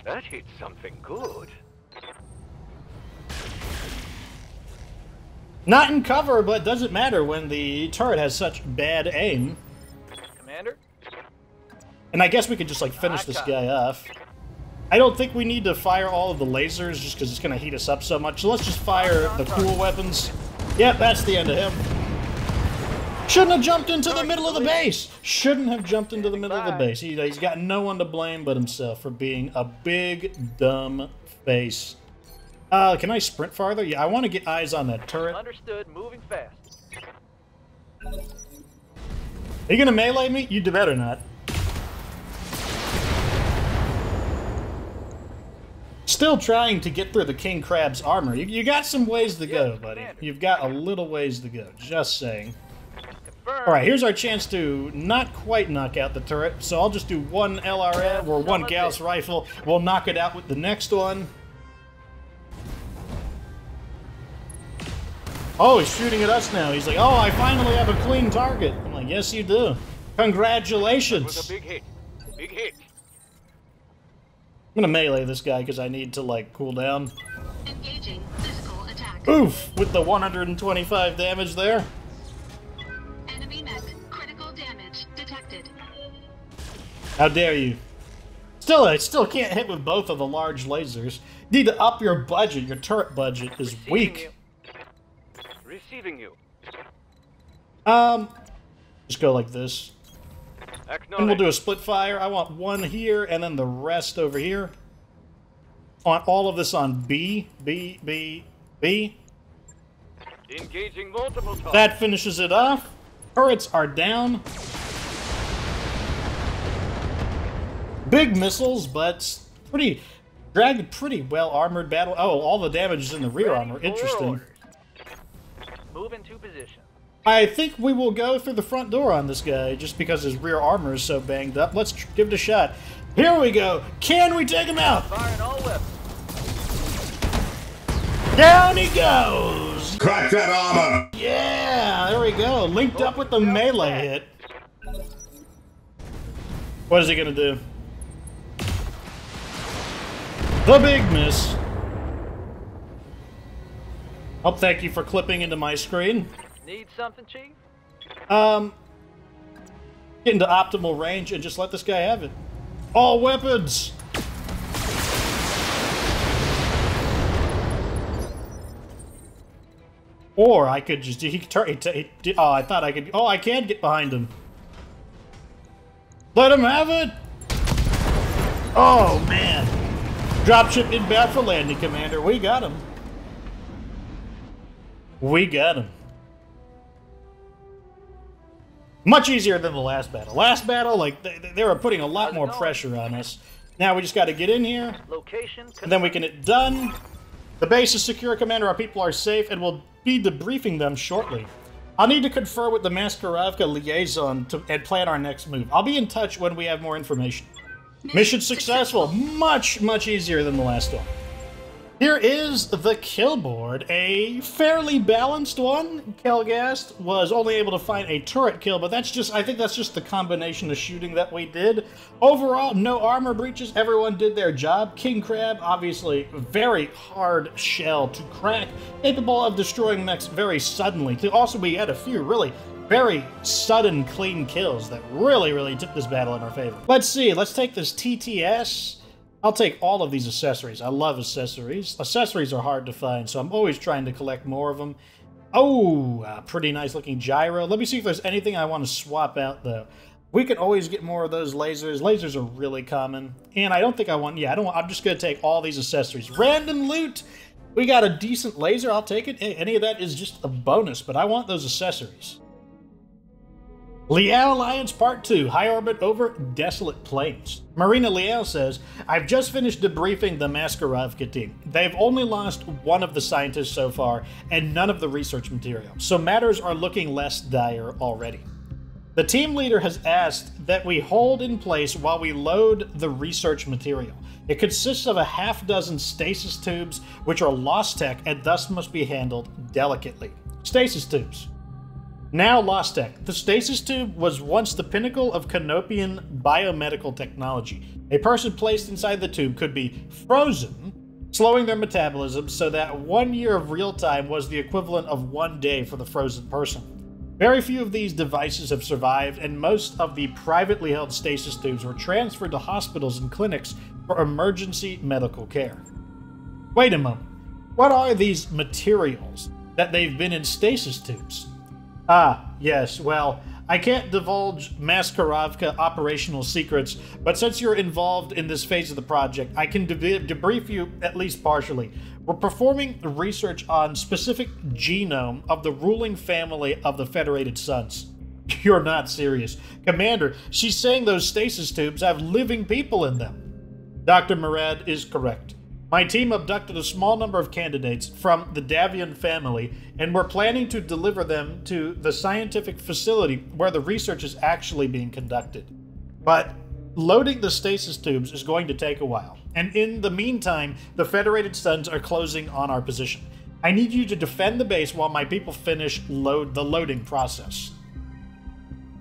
That hit something good. Not in cover, but doesn't matter when the turret has such bad aim. Commander? And I guess we could just like finish this guy off. I don't think we need to fire all of the lasers just because it's going to heat us up so much. So let's just fire the cool weapons. Yep, that's the end of him. Shouldn't have jumped into the middle of the base. Shouldn't have jumped into the middle of the base. He's got no one to blame but himself for being a big, dumb face. Can I sprint farther? Yeah, I want to get eyes on that turret. Understood. Moving fast. Are you going to melee me? You better not. Still trying to get through the King Crab's armor. You got some ways to go, buddy. You've got a little ways to go. Just saying. Alright, here's our chance to not quite knock out the turret. So I'll just do one LRM or one Gauss rifle. We'll knock it out with the next one. Oh, he's shooting at us now. He's like, oh, I finally have a clean target. I'm like, yes, you do. Congratulations. That was a big hit. Big hit. I'm gonna melee this guy because I need to, like, cool down. Engaging physical attack. Oof! With the 125 damage there. Enemy mech. Critical damage detected. How dare you? I still can't hit with both of the large lasers. Need to up your budget. Your turret budget is weak. receiving you. Just go like this. And we'll do a split fire. I want one here, and then the rest over here. On all of this on B, B, B, B. Engaging multiple targets. That finishes it off. Turrets are down. Big missiles, but pretty well armored battle. Oh, all the damage is in the rear armor. Interesting. Move into position. I think we will go through the front door on this guy, just because his rear armor is so banged up. Let's give it a shot. Here we go. Can we take him out? Firing all weapons. Down he goes. Crack that armor! Yeah, there we go. Linked up with the melee hit. What is he gonna do? The big miss. Oh, thank you for clipping into my screen. Need something, Chief? Get into optimal range and just let this guy have it. All weapons! Or I could just... oh, I thought I could... Oh, I can get behind him. Let him have it! Oh, man. Dropship inbound for landing, Commander. We got him. We got him. Much easier than the last battle. Last battle, like, they were putting a lot more pressure on us. Now we just got to get in here. Location. And then we can hit done. The base is secure, Commander. Our people are safe, and we'll be debriefing them shortly. I'll need to confer with the Maskarovka liaison and plan our next move. I'll be in touch when we have more information. Mission successful. Much, much easier than the last one. Here is the kill board. A fairly balanced one. Kelgast was only able to find a turret kill, but that's just, I think that's just the combination of shooting that we did. Overall, no armor breaches. Everyone did their job. King Crab, obviously, very hard shell to crack, capable of destroying mechs very suddenly. Also, we had a few really very sudden, clean kills that really took this battle in our favor. Let's see. Let's take this TTS. I'll take all of these accessories. I love accessories. Accessories are hard to find, so I'm always trying to collect more of them. Oh, a pretty nice looking gyro. Let me see if there's anything I want to swap out, though. We can always get more of those lasers. Lasers are really common. And I don't think I want... Yeah, I'm just going to take all these accessories. Random loot! We got a decent laser. I'll take it. Any of that is just a bonus, but I want those accessories. Liao Alliance Part 2, High Orbit over Desolate Plains. Marina Liao says, I've just finished debriefing the Maskarovka team. They've only lost one of the scientists so far, and none of the research material, so matters are looking less dire already. The team leader has asked that we hold in place while we load the research material. It consists of a half-dozen stasis tubes, which are lost tech and thus must be handled delicately. Stasis tubes. Now lost tech. The stasis tube was once the pinnacle of Canopian biomedical technology. A person placed inside the tube could be frozen, slowing their metabolism so that 1 year of real time was the equivalent of 1 day for the frozen person. Very few of these devices have survived, and most of the privately held stasis tubes were transferred to hospitals and clinics for emergency medical care. Wait a moment. What are these materials that they've been in stasis tubes? Ah, yes, well, I can't divulge Maskarovka operational secrets, but since you're involved in this phase of the project, I can debrief you at least partially. We're performing research on specific genome of the ruling family of the Federated Suns. You're not serious. Commander, she's saying those stasis tubes have living people in them. Dr. Murad is correct. My team abducted a small number of candidates from the Davian family, and we're planning to deliver them to the scientific facility where the research is actually being conducted. But loading the stasis tubes is going to take a while, and in the meantime, the Federated Suns are closing on our position. I need you to defend the base while my people finish the loading process.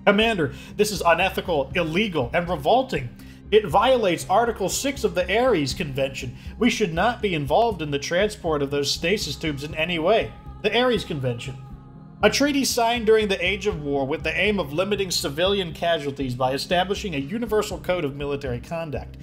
Commander, this is unethical, illegal, and revolting. It violates Article 6 of the Ares Convention. We should not be involved in the transport of those stasis tubes in any way. The Ares Convention. A treaty signed during the Age of War with the aim of limiting civilian casualties by establishing a universal code of military conduct.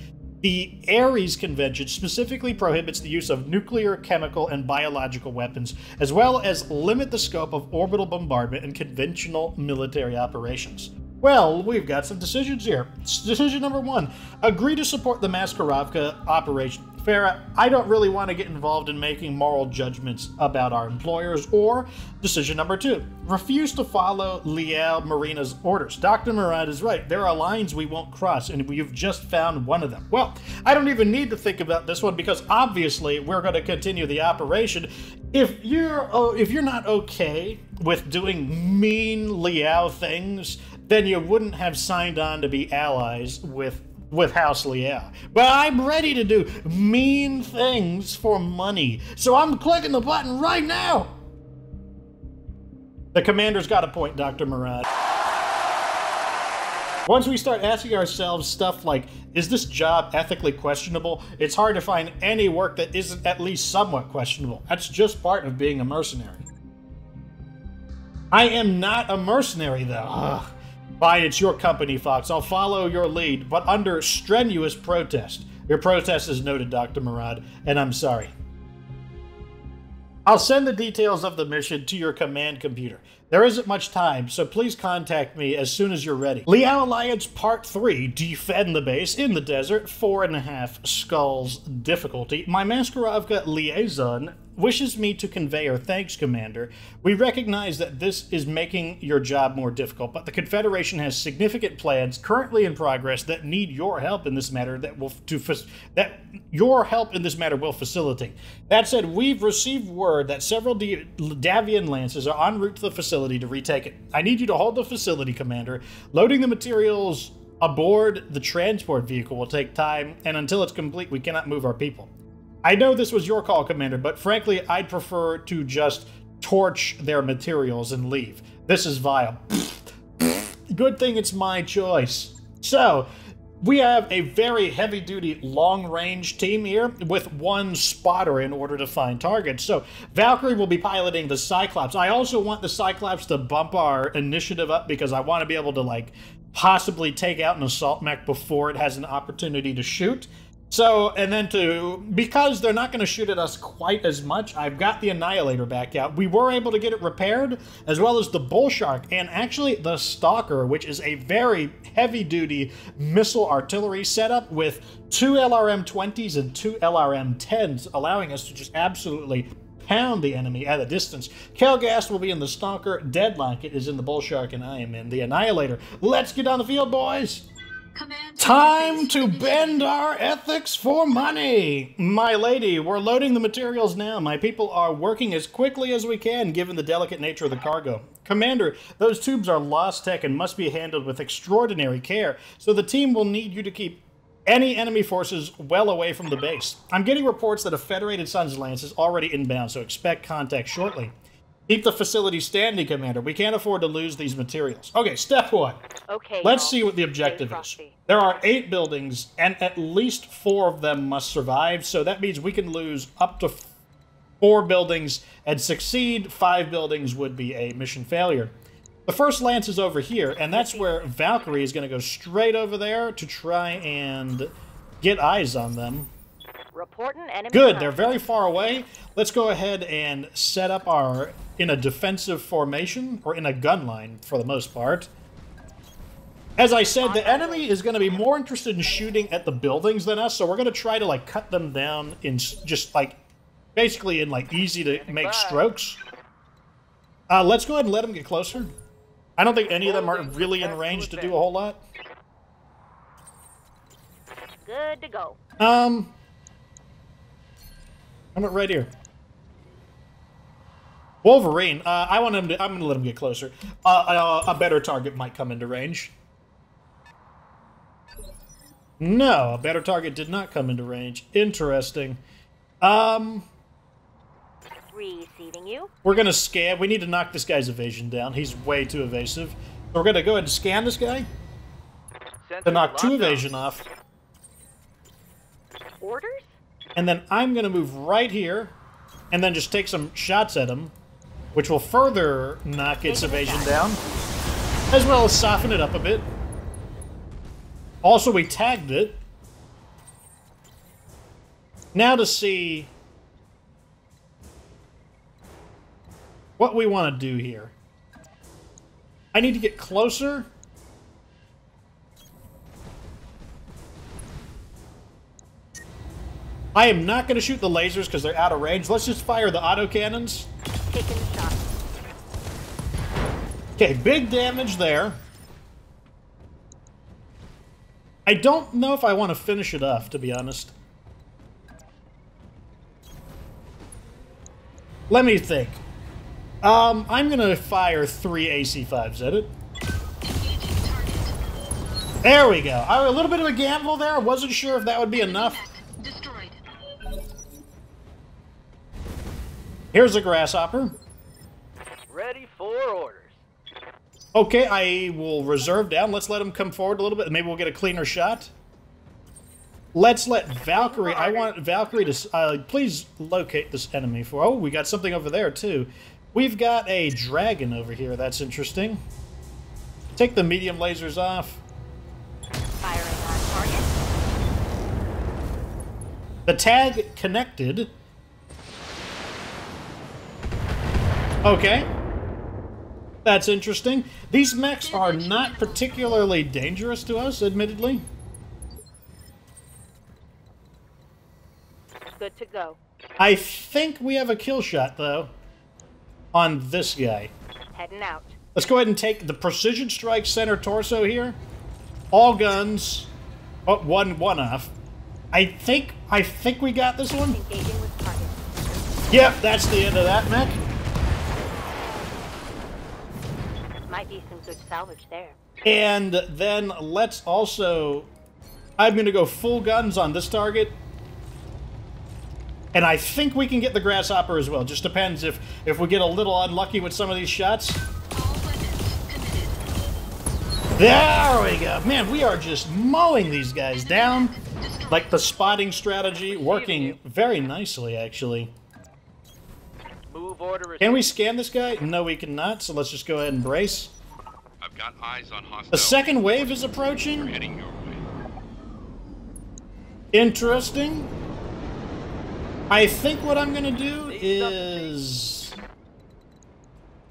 The Ares Convention specifically prohibits the use of nuclear, chemical, and biological weapons, as well as limit the scope of orbital bombardment and conventional military operations. Well, we've got some decisions here. Decision number 1, agree to support the Maskarovka operation. Farah, I don't really want to get involved in making moral judgments about our employers. Or decision number 2, refuse to follow Liao Marina's orders. Dr. Murad is right. There are lines we won't cross, and we've just found one of them. Well, I don't even need to think about this one because obviously we're going to continue the operation. If you're not okay with doing mean Liao things, then you wouldn't have signed on to be allies with House Liao. But I'm ready to do mean things for money, so I'm clicking the button right now. The commander's got a point, Dr. Murad. Once we start asking ourselves stuff like, is this job ethically questionable? It's hard to find any work that isn't at least somewhat questionable. That's just part of being a mercenary. I am not a mercenary, though. Ugh. Fine, it's your company, Fox. I'll follow your lead, but under strenuous protest. Your protest is noted, Dr. Murad, and I'm sorry. I'll send the details of the mission to your command computer. There isn't much time, so please contact me as soon as you're ready. Liao Alliance Part 3, Defend the Base in the Desert, 4.5 Skulls difficulty. My Maskarovka liaison wishes me to convey her thanks, Commander. We recognize that this is making your job more difficult, but the Confederation has significant plans currently in progress that need your help in this matter will facilitate. That said, we've received word that several Davian Lancers are en route to the facility to retake it. I need you to hold the facility, Commander. Loading the materials aboard the transport vehicle will take time, and until it's complete, we cannot move our people. I know this was your call, Commander, but frankly, I'd prefer to just torch their materials and leave. This is vile. Good thing it's my choice. So, we have a very heavy-duty, long-range team here with one spotter in order to find targets. So, Valkyrie will be piloting the Cyclops. I also want the Cyclops to bump our initiative up because I want to be able to, like, possibly take out an assault mech before it has an opportunity to shoot. So, and then because they're not going to shoot at us quite as much, I've got the Annihilator back out. We were able to get it repaired, as well as the Bull Shark, and actually the Stalker, which is a very heavy-duty missile artillery setup with 2 LRM-20s and 2 LRM-10s, allowing us to just absolutely pound the enemy at a distance. Kelgast will be in the Stalker, Deadlocket is in the Bull Shark, and I am in the Annihilator. Let's get on the field, boys! Time to bend our ethics for money! My lady, we're loading the materials now. My people are working as quickly as we can, given the delicate nature of the cargo. Commander, those tubes are lost tech and must be handled with extraordinary care, so the team will need you to keep any enemy forces well away from the base. I'm getting reports that a Federated Suns Lance is already inbound, so expect contact shortly. Keep the facility standing, Commander. We can't afford to lose these materials. Okay, step 1. Okay, let's see what the objective is. There are 8 buildings, and at least 4 of them must survive, so that means we can lose up to 4 buildings and succeed. 5 buildings would be a mission failure. The first lance is over here, and that's where Valkyrie is going to go straight over there to try and get eyes on them. Reporting enemy. Good, they're very far away. Let's go ahead and set up in a defensive formation, or in a gun line for the most part. As I said, the enemy is going to be more interested in shooting at the buildings than us, so we're going to try to, like, cut them down in just, like, basically in, like, easy to make strokes. Let's go ahead and let them get closer. I don't think any of them are really in range to do a whole lot. Good to go. I'm right here. Wolverine, I'm going to let him get closer. A better target might come into range. No, a better target did not come into range. Interesting. Receiving you. We're going to scan. We need to knock this guy's evasion down. He's way too evasive. So we're going to go ahead and scan this guy to knock 2 evasion off. Orders? And then I'm going to move right here and then just take some shots at him, which will further knock its evasion down, as well as soften it up a bit. Also, we tagged it. Now to see what we want to do here. I need to get closer. I am not going to shoot the lasers because they're out of range. Let's just fire the autocannons. Taking the shot. Okay, big damage there. I don't know if I want to finish it off, to be honest. Let me think. I'm going to fire 3 AC-5s at it. Engaging target. There we go. A little bit of a gamble there. I wasn't sure if that would be enough. Mech destroyed. Here's a grasshopper. Ready for orders. Okay, I will reserve down. Let's let him come forward a little bit. Maybe we'll get a cleaner shot. Let's let Valkyrie... I want Valkyrie to... please locate this enemy for... Oh, we got something over there, too. We've got a dragon over here. That's interesting. Take the medium lasers off. Firing on target. The tag connected. Okay. That's interesting. These mechs are not particularly dangerous to us, admittedly. Good to go. I think we have a kill shot, though, on this guy. Heading out. Let's go ahead and take the precision strike center torso here. All guns. Oh, one off. I think we got this one. Engaging with target. Yep, that's the end of that mech. Might be some good salvage there. And then let's also... I'm going to go full guns on this target. And I think we can get the grasshopper as well. Just depends if we get a little unlucky with some of these shots. All weapons committed. There we go. Man, we are just mowing these guys down. Like the spotting strategy working very nicely, actually. Move order. Can we scan this guy? No, we cannot, so let's just go ahead and brace. I've got eyes on hostile. The second wave is They're approaching. heading your way. Interesting. I think what I'm going to do is...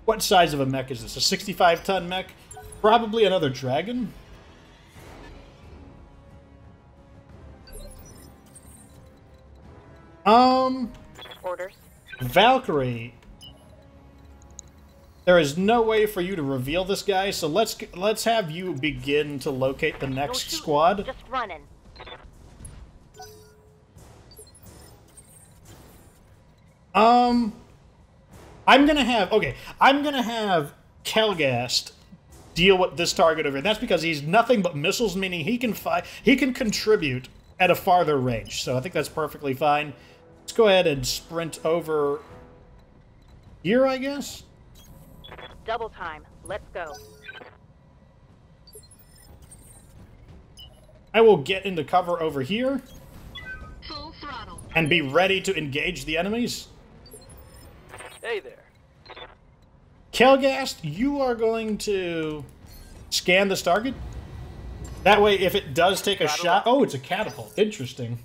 What size of a mech is this? A 65-ton mech? Probably another dragon? Orders. Valkyrie. There is no way for you to reveal this guy, so let's have you begin to locate the No next shooting, squad. Just running. I'm gonna have Kelgast deal with this target over here. That's because he's nothing but missiles, meaning he can contribute at a farther range. So I think that's perfectly fine. Let's go ahead and sprint over here, I guess. Double time. Let's go. I will get into cover over here Full throttle. and be ready to engage the enemies. Hey there. Kelgast, you are going to scan this target. That way, if it does take a shot... Oh, it's a catapult. Interesting.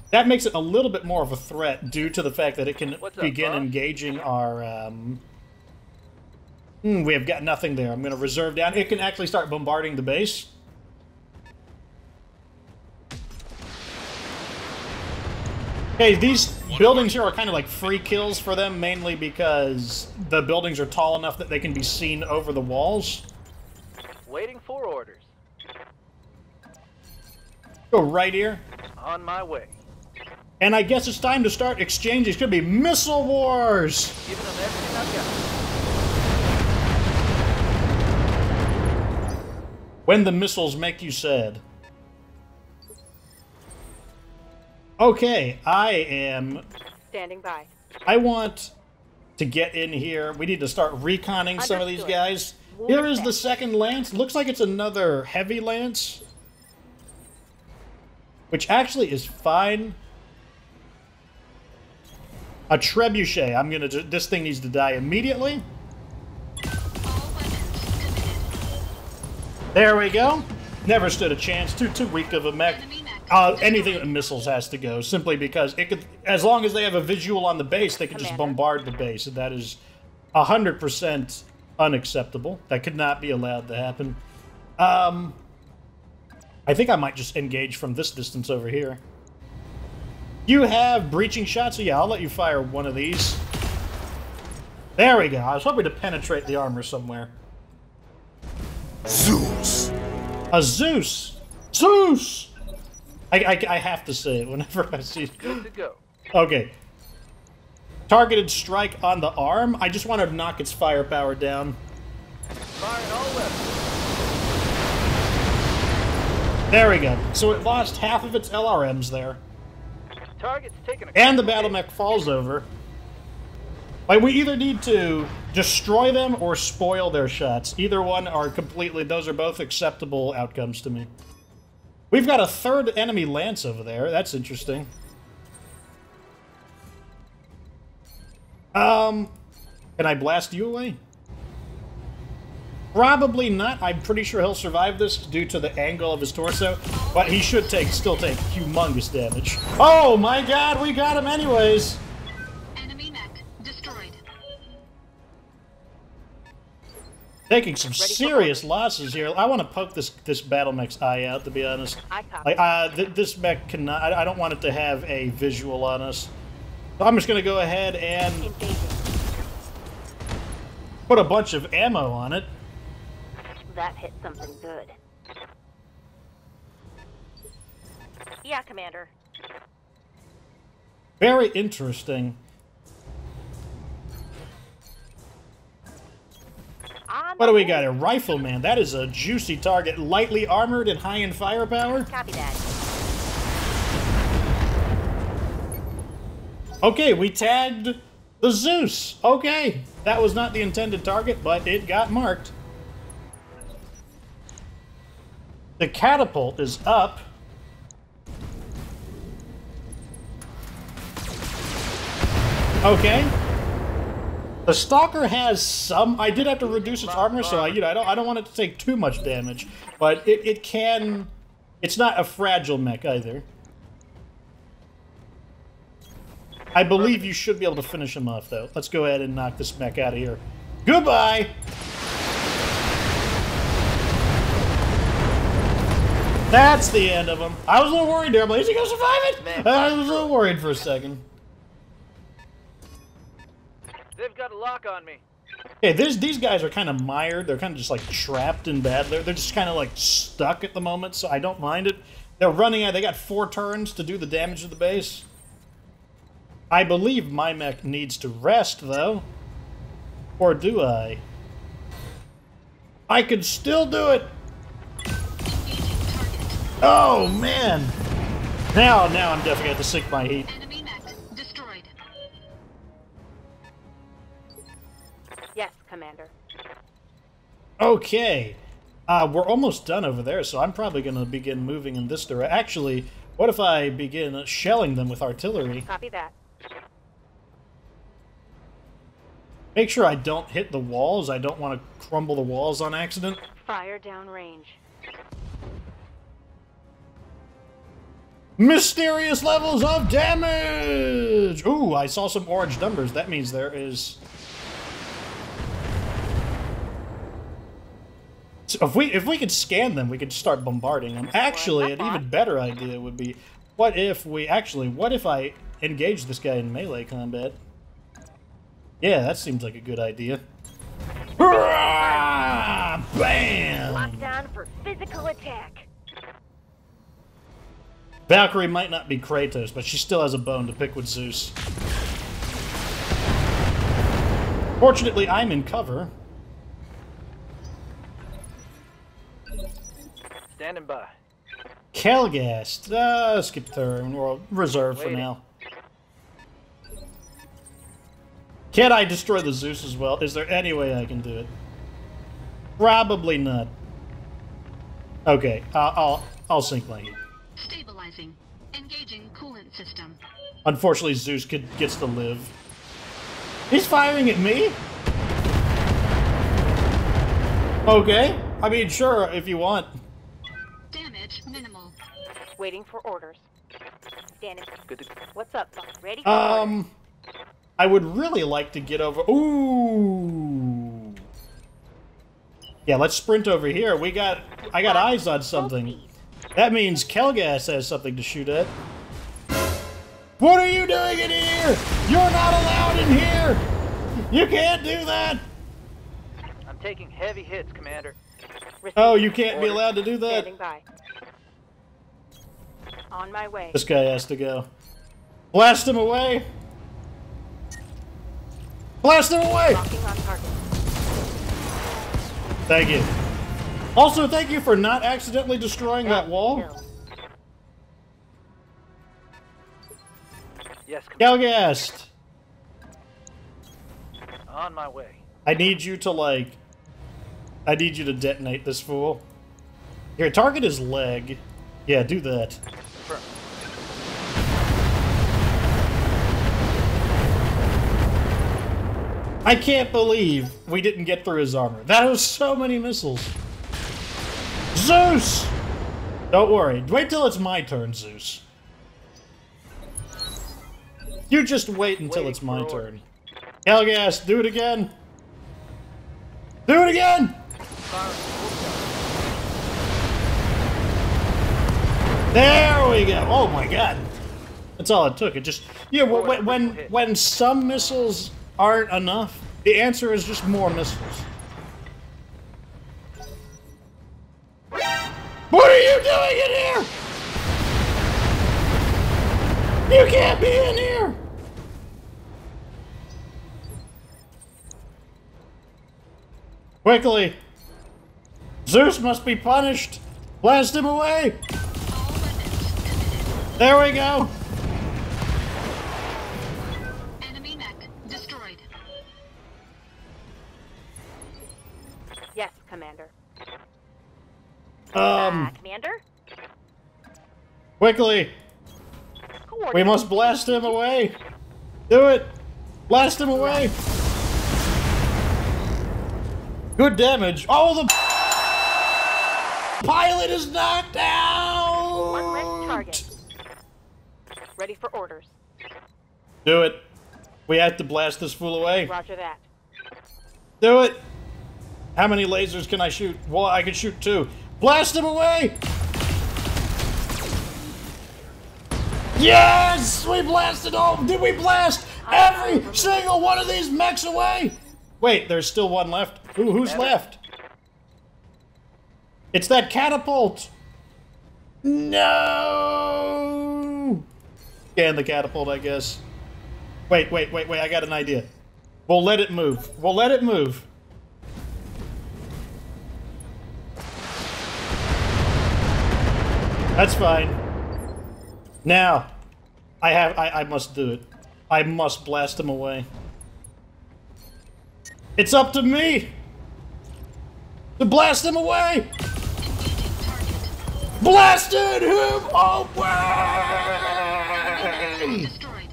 That makes it a little bit more of a threat due to the fact that it can begin engaging our... we have got nothing there. I'm going to reserve down. It can actually start bombarding the base. Hey, these buildings here are kind of like free kills for them, mainly because the buildings are tall enough that they can be seen over the walls. Waiting for orders. Go right here. On my way. And I guess it's time to start exchanges. It's going to be missile wars. Giving them everything I've got. When the missiles make you sad. Okay, Standing by. I want to get in here. We need to start reconning some of these guys. Here is the second lance. Looks like it's another heavy lance. Which actually is fine. A trebuchet. I'm gonna. This thing needs to die immediately. All weapons committed. There we go. Never stood a chance. Too weak of a mech. Enemy mech Anything with missiles has to go, simply because it could, as long as they have a visual on the base, they could just bombard the base, and that is 100% unacceptable. That could not be allowed to happen. I think I might just engage from this distance over here. You have breaching shots, so yeah, I'll let you fire one of these. There we go. I was hoping to penetrate the armor somewhere. Zeus! A Zeus! Zeus! I have to say it whenever I see it. Good to go. Okay. Targeted strike on the arm. I just want to knock its firepower down. Firing all weapons. There we go. So it lost half of its LRMs there. Target's taking a... And the battle mech falls over. Like, we either need to destroy them or spoil their shots. Either one are completely... Those are both acceptable outcomes to me. We've got a third enemy lance over there. That's interesting. Can I blast you away? Probably not. I'm pretty sure he'll survive this due to the angle of his torso, but he should still take humongous damage. Oh my god, we got him anyways! Enemy mech destroyed. Taking some serious losses here. I want to poke this battle mech's eye out, to be honest. I copy. Like, this mech cannot... I don't want it to have a visual on us. So I'm just going to go ahead and Engaging. put a bunch of ammo on it. That hit something good. Yeah, Commander. Very interesting. What do we got? A rifleman. That is a juicy target. Lightly armored and high in firepower. Copy that. Okay, we tagged the Zeus. Okay. That was not the intended target, but it got marked. The catapult is up. Okay. The Stalker has some... I did have to reduce its armor, so I don't want it to take too much damage. But it can... It's not a fragile mech either. I believe you should be able to finish him off, though. Let's go ahead and knock this mech out of here. Goodbye! That's the end of him. I was a little worried there, but is he gonna survive it? I was a little worried for a second. They've got a lock on me. Okay, these guys are kind of mired. They're kind of just like trapped in bad. They're just kind of like stuck at the moment, so I don't mind it. They're running out. They got 4 turns to do the damage to the base. I believe my mech needs to rest, though. Or do I? I could still do it! Oh, man! Now I'm definitely going to have to sink my heat. Enemy mech destroyed. Yes, Commander. Okay. We're almost done over there, so I'm probably going to begin moving in this direction. Actually, what if I begin shelling them with artillery? Copy that. Make sure I don't hit the walls. I don't want to crumble the walls on accident. Fire downrange. Mysterious levels of damage! Ooh, I saw some orange numbers. That means there is... So if we could scan them, we could start bombarding them. Actually, an even better idea would be, what if I engage this guy in melee combat? Yeah, that seems like a good idea. Hurrah! Bam! Lockdown for physical attack. Valkyrie might not be Kratos, but she still has a bone to pick with Zeus. Fortunately, I'm in cover. Standing by. Kelgast. Skip turn. Or reserve for now. Can I destroy the Zeus as well? Is there any way I can do it? Probably not. Okay, I'll sink my heat. Stabilizing. Engaging coolant system. Unfortunately, Zeus gets to live. He's firing at me? Okay. I mean, sure, if you want. Damage minimal. Waiting for orders. Standing. Good to go. What's up, boss? Ready for orders. I would really like to get over... Ooh! Yeah, let's sprint over here. I got eyes on something. That means Kelgas has something to shoot at. What are you doing in here? You're not allowed in here! You can't do that! I'm taking heavy hits, Commander. Oh, you can't be allowed to do that. Standing by. On my way. This guy has to go. Blast him away! Blast him away! Locking on target. Thank you. Also, thank you for not accidentally destroying that wall. Kill. Yes, Commander. Galgast! On my way. I need you to, like... I need you to detonate this fool. Here, target his leg. Yeah, do that. Confirm. I can't believe we didn't get through his armor. That was so many missiles. Zeus! Don't worry. Wait till it's my turn, Zeus. You just wait until it's my turn. Galgas, do it again. Do it again! There we go. Oh my god. That's all it took. It just... Yeah, when some missiles aren't enough, the answer is just more missiles. What are you doing in here? You can't be in here! Quickly! Zeus must be punished! Blast him away! There we go! Enemy mech destroyed. Yes, Commander. Commander? Quickly! We must blast him away! Do it! Blast him away! Good damage. Oh, the pilot is knocked out! One less target. Ready for orders. Do it. We have to blast this fool away. Roger that. Do it! How many lasers can I shoot? Well, I can shoot 2. Blast him away! Yes! We blasted all. Did we blast every single one of these mechs away? Wait, there's still one left. Who's left? It's that catapult! No! Scan the catapult, I guess. Wait, I got an idea. We'll let it move. We'll let it move. That's fine. Now, I must do it. I must blast him away. It's up to me to blast him away. Blasted him away! Destroyed.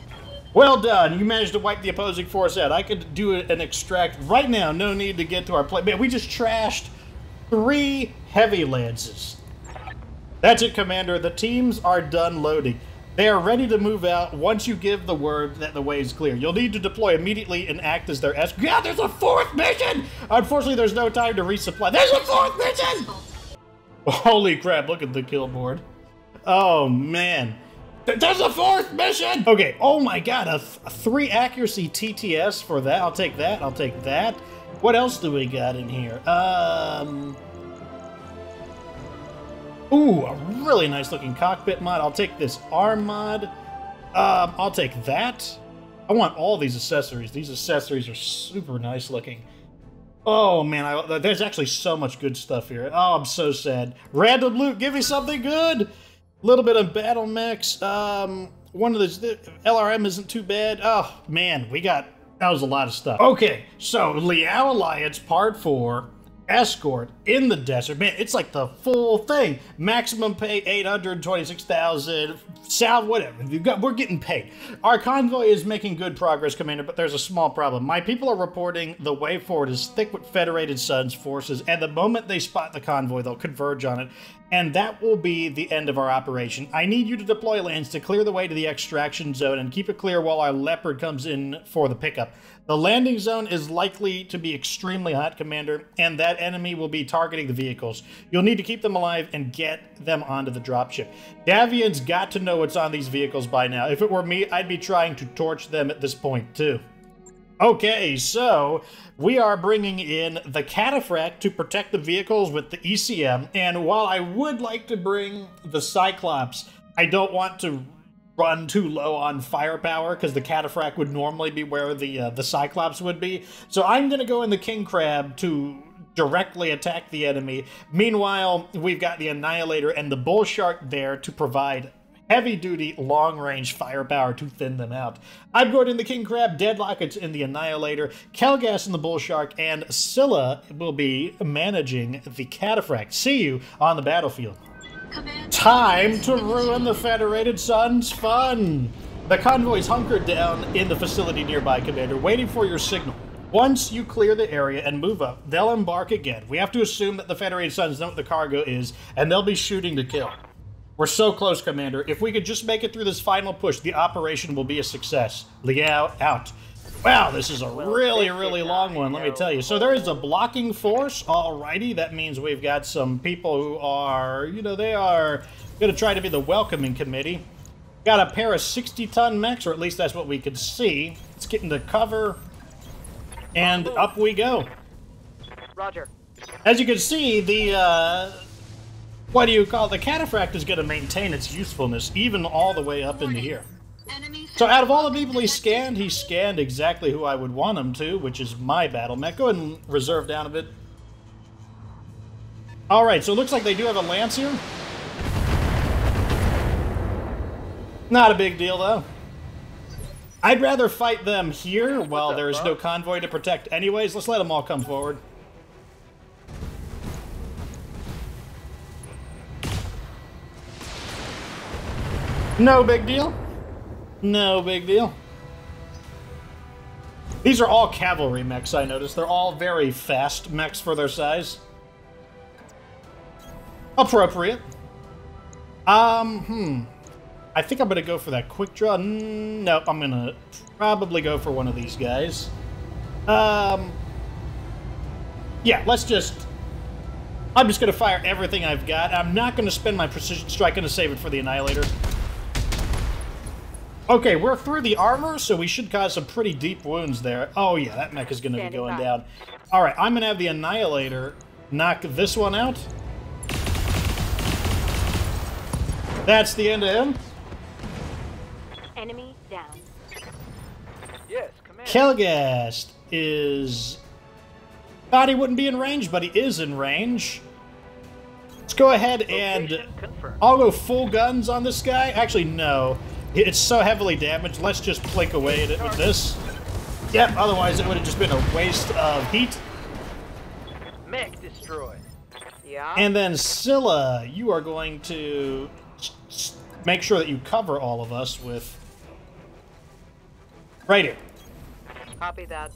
Well done. You managed to wipe the opposing force out. I could do an extract right now. No need to get to our play. Man, we just trashed 3 heavy lances. That's it, Commander. The teams are done loading. They are ready to move out once you give the word that the way is clear. You'll need to deploy immediately and act as their escort. Yeah, there's a 4th mission! Unfortunately, there's no time to resupply. There's a 4th mission! Holy crap, look at the kill board. Oh, man. There's a 4th mission! Okay, oh my god, a 3 accuracy TTS for that. I'll take that, I'll take that. What else do we got in here? Ooh, a really nice looking cockpit mod. I'll take this arm mod. I'll take that. I want all these accessories. These accessories are super nice looking. Oh man, there's actually so much good stuff here. Oh, I'm so sad. Random loot, give me something good. A little bit of battle mechs. One of the LRM isn't too bad. Oh man, that was a lot of stuff. Okay, so Liao Alliance Part 4, Escort, in the desert. Man, it's like the full thing. Maximum pay 826,000. Sal, whatever. We're getting paid. Our convoy is making good progress, Commander, but there's a small problem. My people are reporting the way forward is thick with Federated Suns forces, and the moment they spot the convoy, they'll converge on it, and that will be the end of our operation. I need you to deploy lands to clear the way to the extraction zone and keep it clear while our Leopard comes in for the pickup. The landing zone is likely to be extremely hot, Commander, and that enemy will be targeting the vehicles. You'll need to keep them alive and get them onto the dropship. Davian's got to know what's on these vehicles by now. If it were me, I'd be trying to torch them at this point, too. Okay, so we are bringing in the Cataphract to protect the vehicles with the ECM, and while I would like to bring the Cyclops, I don't want to run too low on firepower, because the Cataphract would normally be where the Cyclops would be. So I'm going to go in the King Crab to directly attack the enemy. Meanwhile, we've got the Annihilator and the Bull Shark there to provide heavy-duty, long-range firepower to thin them out. I'm going in the King Crab, Deadlock it's in the Annihilator, Kelgas in the Bull Shark, and Scylla will be managing the Cataphract. See you on the battlefield. Time to ruin the Federated Suns' fun! The convoy's hunkered down in the facility nearby, Commander, waiting for your signal. Once you clear the area and move up, they'll embark again. We have to assume that the Federated Suns know what the cargo is, and they'll be shooting to kill. We're so close, Commander. If we could just make it through this final push, the operation will be a success. Liao out. Wow, this is a really, really long one, let me tell you. So there is a blocking force. Alrighty, that means we've got some people who are, you know, they are going to try to be the welcoming committee. Got a pair of 60-ton mechs, or at least that's what we could see. Let's get into cover, and up we go. Roger. As you can see, the, what do you call it? The Cataphract is going to maintain its usefulness, even all the way up into here. So out of all the people he scanned exactly who I would want him to, which is my battle mech. Go ahead and reserve down a bit. Alright, so it looks like they do have a lance here. Not a big deal, though. I'd rather fight them here while there's no convoy to protect anyways. Let's let them all come forward. No big deal. No big deal. These are all cavalry mechs, I noticed. They're all very fast mechs for their size. Appropriate. I think I'm going to go for that quick draw. Nope, I'm going to probably go for one of these guys. Yeah, let's just... I'm just going to fire everything I've got. I'm not going to spend my precision strike. I'm going to save it for the Annihilator. Okay, we're through the armor, so we should cause some pretty deep wounds there. Oh yeah, that mech is going to be going down. Alright, I'm going to have the Annihilator knock this one out. That's the end of him. Enemy down. Yes, Commander. Kelgast is... Thought he wouldn't be in range, but he is in range. Let's go ahead and... I'll go full guns on this guy. Actually, no. It's so heavily damaged, let's just plink away at it with this. Yep, otherwise it would have just been a waste of heat. Mech destroyed. Yeah. And then Scylla, you are going to make sure that you cover all of us with... Right here. Copy that.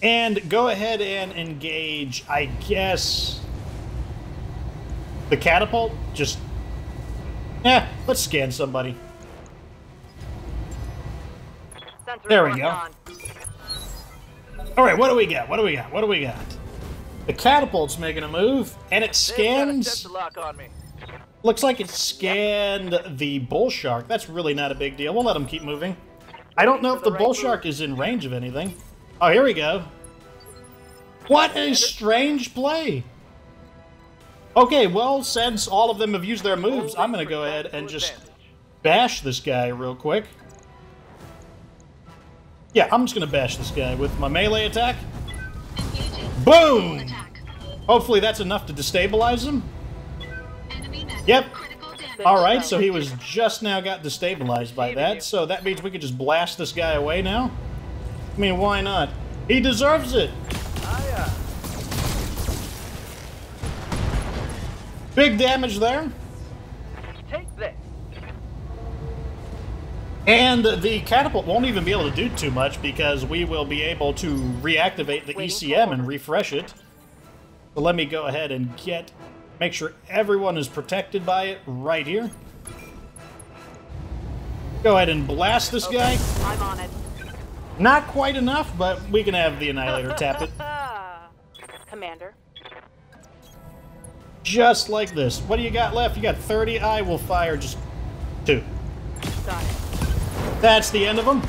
And go ahead and engage, I guess... The catapult? Just... let's scan somebody. There we go. Alright, what do we got? What do we got? What do we got? The catapult's making a move, and it scans... Looks like it scanned the Bull Shark. That's really not a big deal. We'll let him keep moving. I don't know if the Bull Shark is in range of anything. Oh, here we go. What a strange play. Okay, well, since all of them have used their moves, I'm going to go ahead and just bash this guy real quick. Yeah, I'm just going to bash this guy with my melee attack. Boom! Hopefully that's enough to destabilize him. Yep. Alright, so he was just now got destabilized by that, so that means we could just blast this guy away now. I mean, why not? He deserves it! Big damage there. Take that. And the catapult won't even be able to do too much because we will be able to reactivate the ECM and refresh it. So let me go ahead and make sure everyone is protected by it right here. Go ahead and blast this guy. I'm on it. Not quite enough, but we can have the Annihilator tap it. Commander. Just like this. What do you got left? You got 30. I will fire just 2. Got it. That's the end of them.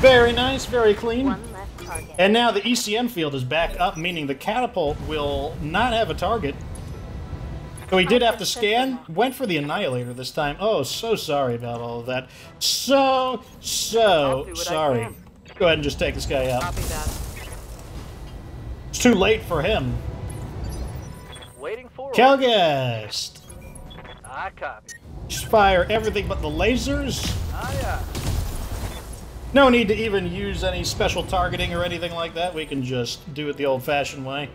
Very nice, very clean. One less target. And now the ECM field is back up, meaning the catapult will not have a target. So he did have to scan. Went for the Annihilator this time. Oh, so sorry about all of that. So sorry. Go ahead and just take this guy out. Copy that. It's too late for him. Waiting for Kelgast! I copy. Just fire everything but the lasers. Aye. No need to even use any special targeting or anything like that. We can just do it the old-fashioned way.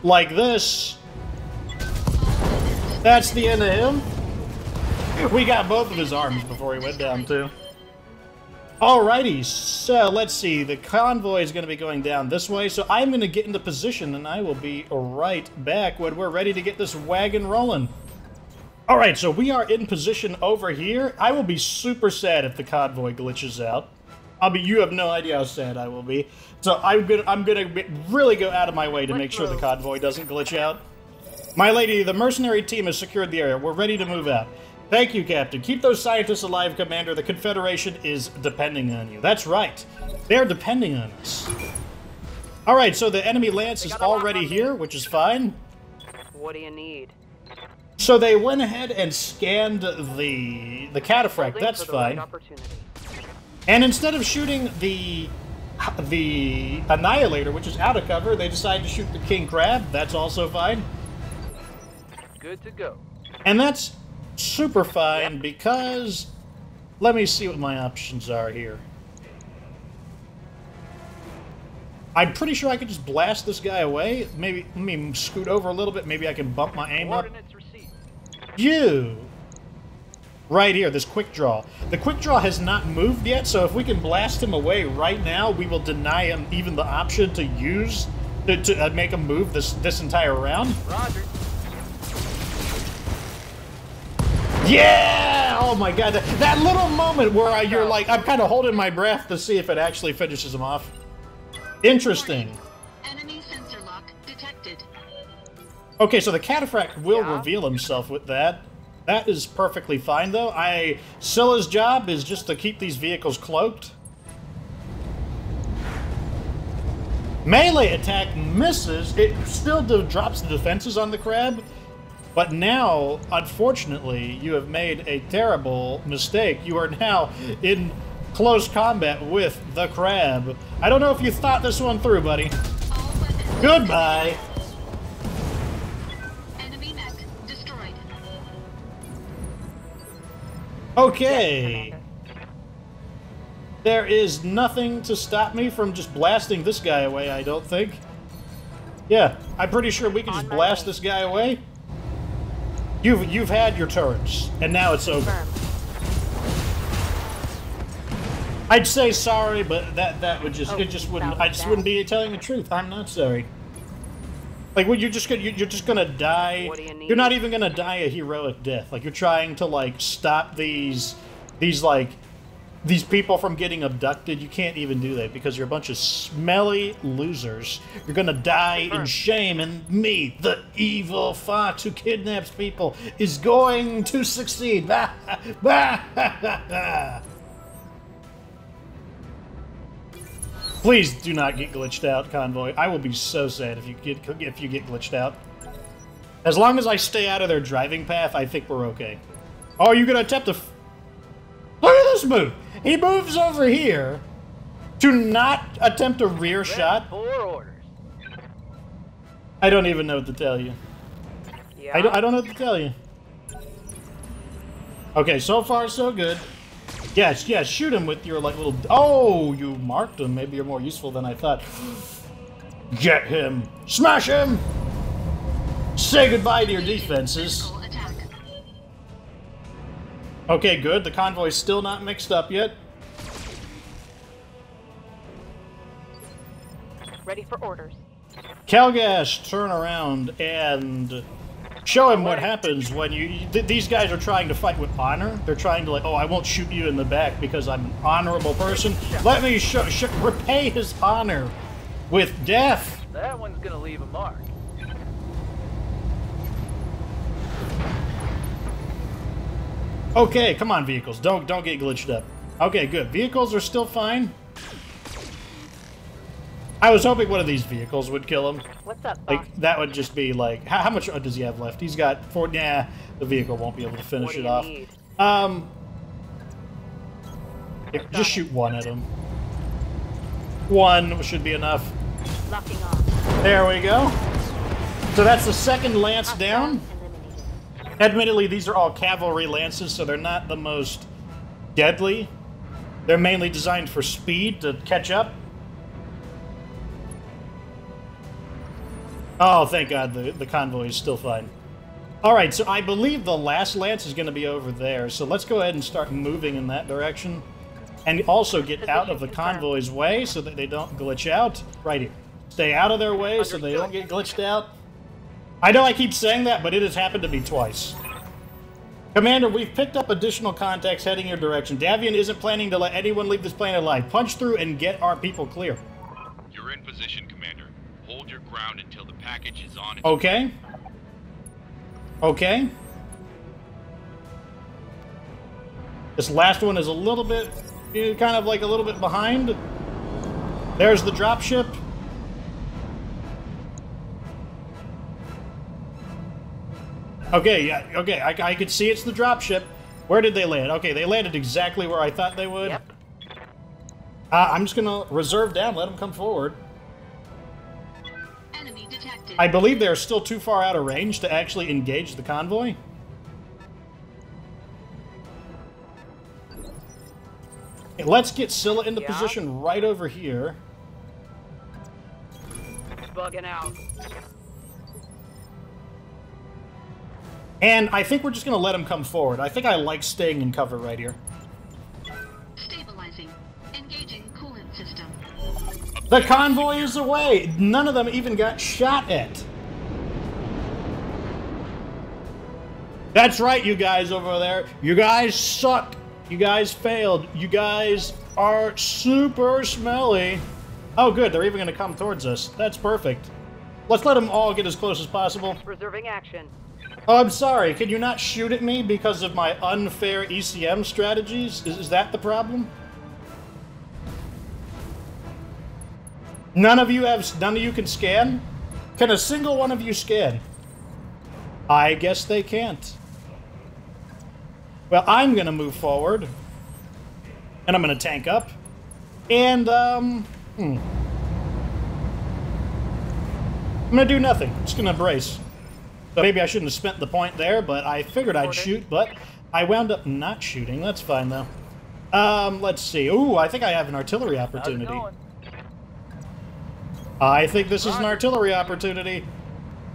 Like this. That's the end of him. We got both of his arms before he went down, too. Alrighty, so let's see. The convoy is going to be going down this way, so I'm going to get into position, and I will be right back when we're ready to get this wagon rolling. Alright, so we are in position over here. I will be super sad if the convoy glitches out. You have no idea how sad I will be. So I'm gonna really go out of my way to make sure the convoy doesn't glitch out. My lady, the mercenary team has secured the area. We're ready to move out. Thank you, Captain. Keep those scientists alive, Commander. The Confederation is depending on you. That's right. They're depending on us. Alright, so the enemy lance is already here, which is fine. What do you need? So they went ahead and scanned the cataphract. That's fine. And instead of shooting the Annihilator, which is out of cover, they decided to shoot the King Crab. That's also fine. Good to go. And that's super fine because... Let me see what my options are here. I'm pretty sure I could just blast this guy away. Maybe, let me scoot over a little bit. Maybe I can bump my aim up. You! Right here, this quick draw. The quick draw has not moved yet, so if we can blast him away right now, we will deny him even the option to use, to make him move this entire round. Roger. Yeah! Oh my god, that little moment where you're like, I'm kind of holding my breath to see if it actually finishes him off. Interesting. Enemy sensor lock detected. Okay, so the cataphract will reveal himself with that. That is perfectly fine, though. Scylla's job is just to keep these vehicles cloaked. Melee attack misses. It still drops the defenses on the crab. But now, unfortunately, you have made a terrible mistake. You are now in close combat with the crab. I don't know if you thought this one through, buddy. Goodbye. Enemy mech destroyed. Okay. There is nothing to stop me from just blasting this guy away, I don't think. Yeah, I'm pretty sure we can just blast this guy away. You've had your turns, and now it's over. I'd say sorry, but that would just I just wouldn't be telling the truth. I'm not sorry. Like, well, you're just gonna die. You're not even gonna die a heroic death. Like, you're trying to like stop these people from getting abducted. You can't even do that because you're a bunch of smelly losers. You're gonna die in shame, and me, the evil fox who kidnaps people, is going to succeed. Please do not get glitched out, Convoy. I will be so sad if you get glitched out. As long as I stay out of their driving path, I think we're okay. Oh, you're gonna attempt to... Look at this move! He moves over here to not attempt a rear shot. I don't even know what to tell you. Yeah. I don't know what to tell you. Okay, so far so good. Yes, shoot him with your like little... Oh, you marked him. Maybe you're more useful than I thought. Get him! Smash him! Say goodbye to your defenses. Physical attack. Okay, good. The convoy's still not mixed up yet. Ready for orders. Kelgash, turn around and show him what happens when you... these guys are trying to fight with honor. They're trying to, like, oh, I won't shoot you in the back because I'm an honorable person. Let me repay his honor with death. That one's gonna leave a mark. Okay, come on, vehicles. Don't get glitched up. Okay, good. Vehicles are still fine. I was hoping one of these vehicles would kill him. What's up, boss? Like, that would just be like... How much does he have left? He's got 4... Nah, the vehicle won't be able to finish it off. Need? Yeah, just shoot one at him. One should be enough. Locking on. There we go. So that's the second lance down. Eliminated. Admittedly, these are all cavalry lances, so they're not the most deadly. They're mainly designed for speed to catch up. Oh, thank God, the convoy is still fine. All right, so I believe the last lance is going to be over there, so let's go ahead and start moving in that direction. And also get out of the convoy's way so that they don't glitch out. Right here. Stay out of their way so they don't get glitched out. I know I keep saying that, but it has happened to me twice. Commander, we've picked up additional contacts heading your direction. Davian isn't planning to let anyone leave this planet alive. Punch through and get our people clear. You're in position, Commander. Hold your ground until the package is on its Okay. Okay. This last one is a little bit, kind of like a little bit behind. There's the dropship. Okay, yeah, okay, I could see it's the dropship. Where did they land? Okay, they landed exactly where I thought they would. Yep. I'm just gonna reserve down, let them come forward. Enemy detected. I believe they're still too far out of range to actually engage the convoy. Okay, let's get Scylla into position right over here. Bugging out. And I think we're just going to let him come forward. I think I like staying in cover right here. Stabilizing. Engaging coolant system. The convoy is away! None of them even got shot at. That's right, you guys over there. You guys suck. You guys failed. You guys are super smelly. Oh, good. They're even going to come towards us. That's perfect. Let's let them all get as close as possible. Reserving action. Oh, I'm sorry. Can you not shoot at me because of my unfair ECM strategies? Is that the problem? None of you can scan? Can a single one of you scan? I guess they can't. Well, I'm gonna move forward. And I'm gonna tank up. And, I'm gonna do nothing. I'm just gonna brace. So maybe I shouldn't have spent the point there, but I figured I'd shoot, but I wound up not shooting. That's fine, though. Let's see. Ooh, I think I have an artillery opportunity. I think this is an artillery opportunity.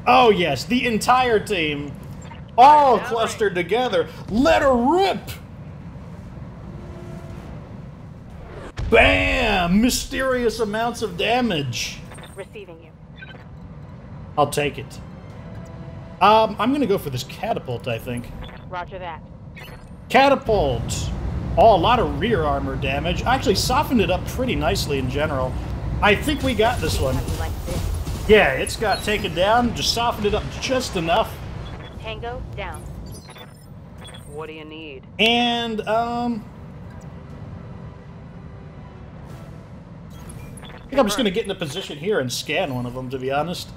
Oh, yes, the entire team, all clustered together. Let her rip! Bam! Mysterious amounts of damage. Receiving you. I'll take it. I'm gonna go for this catapult, I think. Roger that. Catapult! Oh, a lot of rear armor damage. I actually softened it up pretty nicely in general. I think we got this one. How do you like this? Yeah, it's got taken down, just softened it up just enough. Tango down. What do you need? And, I think I'm just gonna get in a position here and scan one of them, to be honest.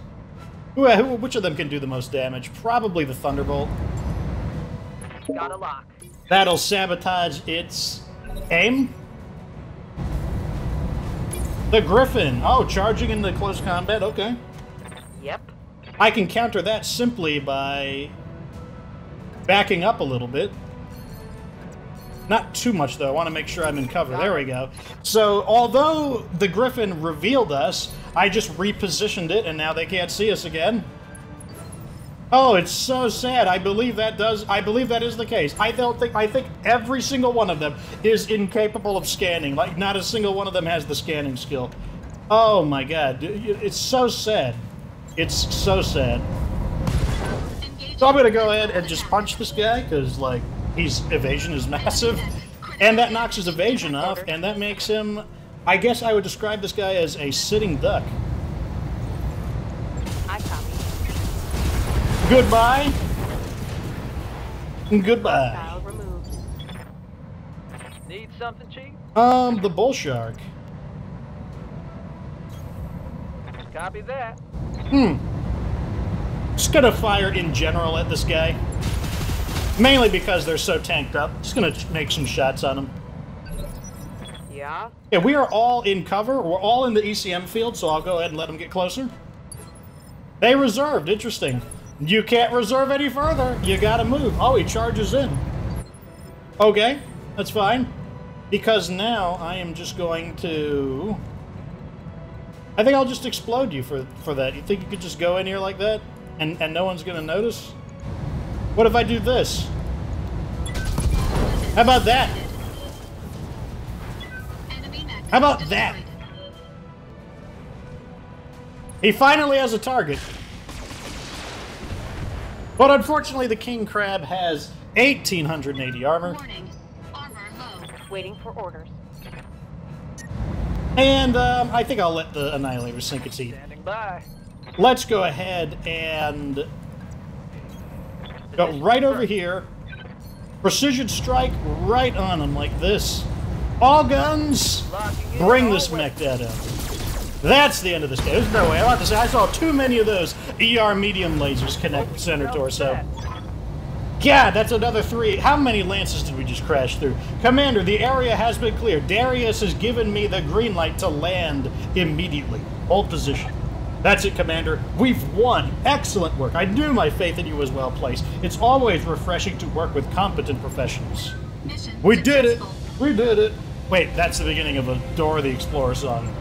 Which of them can do the most damage? Probably the Thunderbolt. Got a lock. That'll sabotage its aim. The Griffin. Oh, charging into close combat. Okay. Yep. I can counter that simply by backing up a little bit. Not too much, though. I want to make sure I'm in cover. There we go. So, although the Griffin revealed us, I just repositioned it, and now they can't see us again. Oh, it's so sad. I believe that is the case. I think every single one of them is incapable of scanning. Like, not a single one of them has the scanning skill. Oh my god. It's so sad. It's so sad. So I'm gonna go ahead and just punch this guy, because, like, his evasion is massive. And that knocks his evasion off, and that makes him... I guess I would describe this guy as a sitting duck. I copy. Goodbye. Goodbye. File removed. Need something, Chief? The bull shark. Copy that. Just gonna fire in general at this guy. Mainly because they're so tanked up. Just gonna make some shots on them. Yeah? Yeah, we are all in cover. We're all in the ECM field, so I'll go ahead and let them get closer. They reserved. Interesting. You can't reserve any further. You gotta move. Oh, he charges in. Okay, that's fine. Because now I am just going to... I think I'll just explode you for that. You think you could just go in here like that? And no one's gonna notice? What if I do this? How about that? How about that? He finally has a target. But unfortunately, the King Crab has 1,880 armor. Warning. Armor low. Waiting for orders. And I think I'll let the Annihilator sink its teeth. Standing by. Let's go ahead and go right over here. Precision strike right on him like this. All guns, bring this mech dead in. That's the end of this game. There's no way. I saw too many of those ER medium lasers connect center torso. God, that's another 3. How many lances did we just crash through? Commander, the area has been cleared. Darius has given me the green light to land immediately. Hold position. That's it, Commander. We've won. Excellent work. I knew my faith in you was well placed. It's always refreshing to work with competent professionals. Mission We did it. successful. We did it. Wait, that's the beginning of a Dora the Explorer song.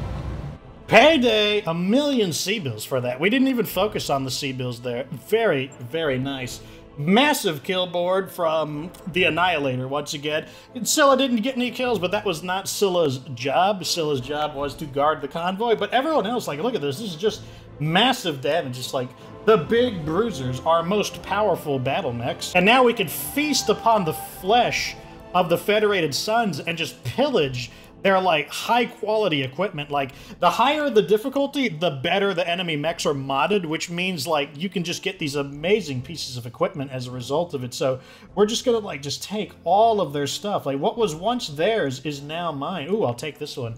Payday! 1,000,000 C-bills for that. We didn't even focus on the C-bills there. Very, very nice. Massive kill board from the Annihilator once again. Scylla didn't get any kills, but that was not Scylla's job. Scylla's job was to guard the convoy, but everyone else, like, look at this. This is just massive damage. It's like the big bruisers, our most powerful battle mechs. And now we can feast upon the flesh of the Federated Sons and just pillage their, like, high-quality equipment. Like, the higher the difficulty, the better the enemy mechs are modded, which means, like, you can just get these amazing pieces of equipment as a result of it. So we're just gonna, like, just take all of their stuff. Like, what was once theirs is now mine. Ooh, I'll take this one.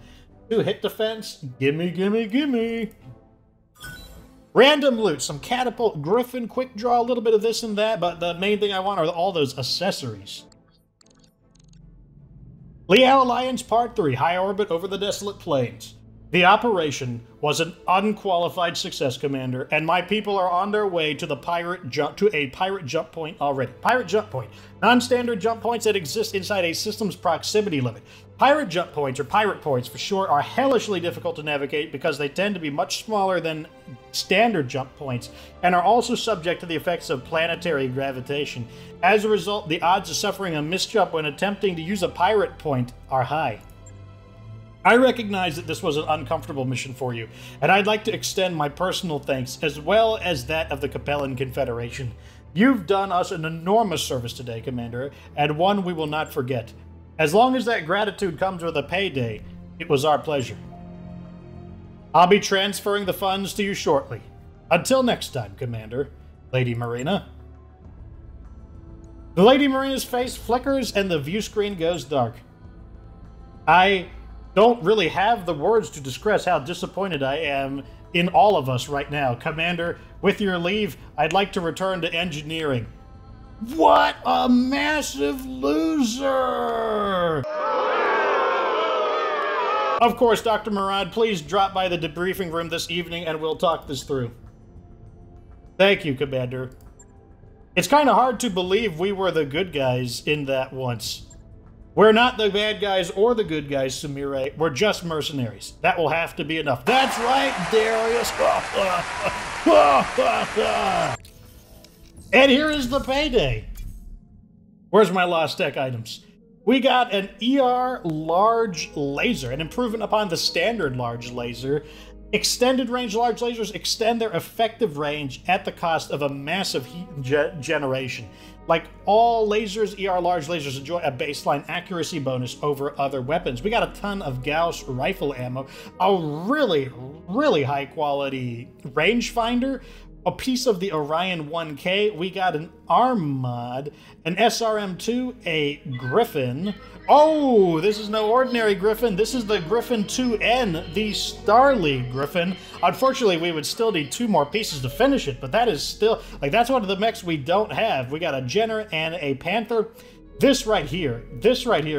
2 hit defense. Gimme, gimme, gimme. Random loot. Some catapult, griffin, quick draw, a little bit of this and that, but the main thing I want are all those accessories. Liao Alliance Part 3, High Orbit over the Desolate Plains. The operation was an unqualified success, Commander, and my people are on their way to a pirate jump point already. Pirate jump point. Non-standard jump points that exist inside a system's proximity limit. Pirate jump points, or pirate points for short, are hellishly difficult to navigate because they tend to be much smaller than standard jump points and are also subject to the effects of planetary gravitation. As a result, the odds of suffering a misjump when attempting to use a pirate point are high. I recognize that this was an uncomfortable mission for you, and I'd like to extend my personal thanks as well as that of the Capellan Confederation. You've done us an enormous service today, Commander, and one we will not forget. As long as that gratitude comes with a payday, it was our pleasure. I'll be transferring the funds to you shortly. Until next time, Commander. Lady Marina. The Lady Marina's face flickers and the view screen goes dark. I don't really have the words to describe how disappointed I am in all of us right now. Commander, with your leave, I'd like to return to engineering. What a massive loser! Of course, Dr. Murad, please drop by the debriefing room this evening and we'll talk this through. Thank you, Commander. It's kind of hard to believe we were the good guys in that once. We're not the bad guys or the good guys, Samire. We're just mercenaries. That will have to be enough. That's right, Darius. And here is the payday. Where's my Lost Tech items? We got an ER large laser, an improvement upon the standard large laser. Extended range large lasers extend their effective range at the cost of a massive heat generation. Like all lasers, ER large lasers enjoy a baseline accuracy bonus over other weapons. We got a ton of Gauss rifle ammo, a really high quality rangefinder, a piece of the Orion 1K. We got an arm mod, an SRM2, a Griffin. Oh, this is no ordinary Griffin. This is the Griffin 2N, the Starly Griffin. Unfortunately, we would still need 2 more pieces to finish it, but that is still, like, that's one of the mechs we don't have. We got a Jenner and a Panther. This right here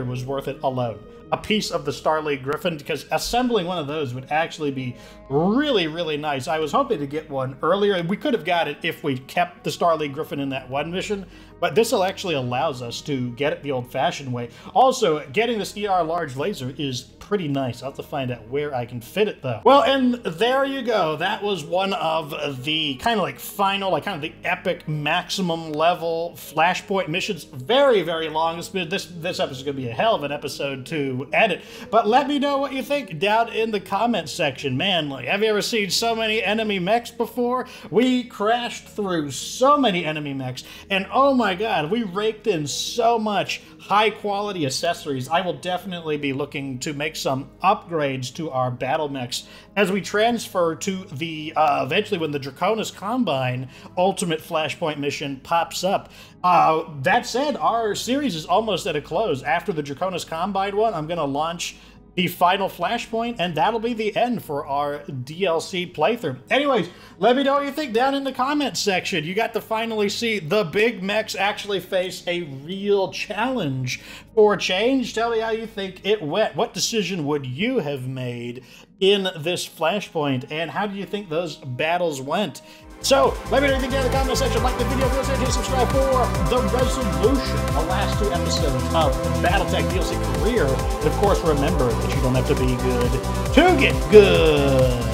was worth it alone. A piece of the Starly Griffin, because assembling one of those would actually be really nice. I was hoping to get one earlier. We could have got it if we kept the Starly Griffin in that one mission, but this actually allows us to get it the old-fashioned way. Also, getting this ER large laser is pretty nice. I'll have to find out where I can fit it, though. Well, and there you go. That was one of the kind of like final, like kind of the epic maximum level Flashpoint missions. Very long. This episode is going to be a hell of an episode to edit. But let me know what you think down in the comments section. Man, like, have you ever seen so many enemy mechs before? We crashed through so many enemy mechs, and oh my god, we raked in so much high-quality accessories. I will definitely be looking to make some upgrades to our battle mechs as we transfer to the, eventually when the Draconis Combine Ultimate Flashpoint mission pops up. That said, our series is almost at a close. After the Draconis Combine one, I'm going to launch the final Flashpoint, and that'll be the end for our DLC playthrough. Anyways, let me know what you think down in the comments section. You got to finally see the big mechs actually face a real challenge for change. Tell me how you think it went. What decision would you have made in this Flashpoint, and how do you think those battles went? So, let me know what you think down in the comment section. Like the video, feel free to subscribe for the resolution, the last 2 episodes of BattleTech DLC Career. And of course, remember that you don't have to be good to get good.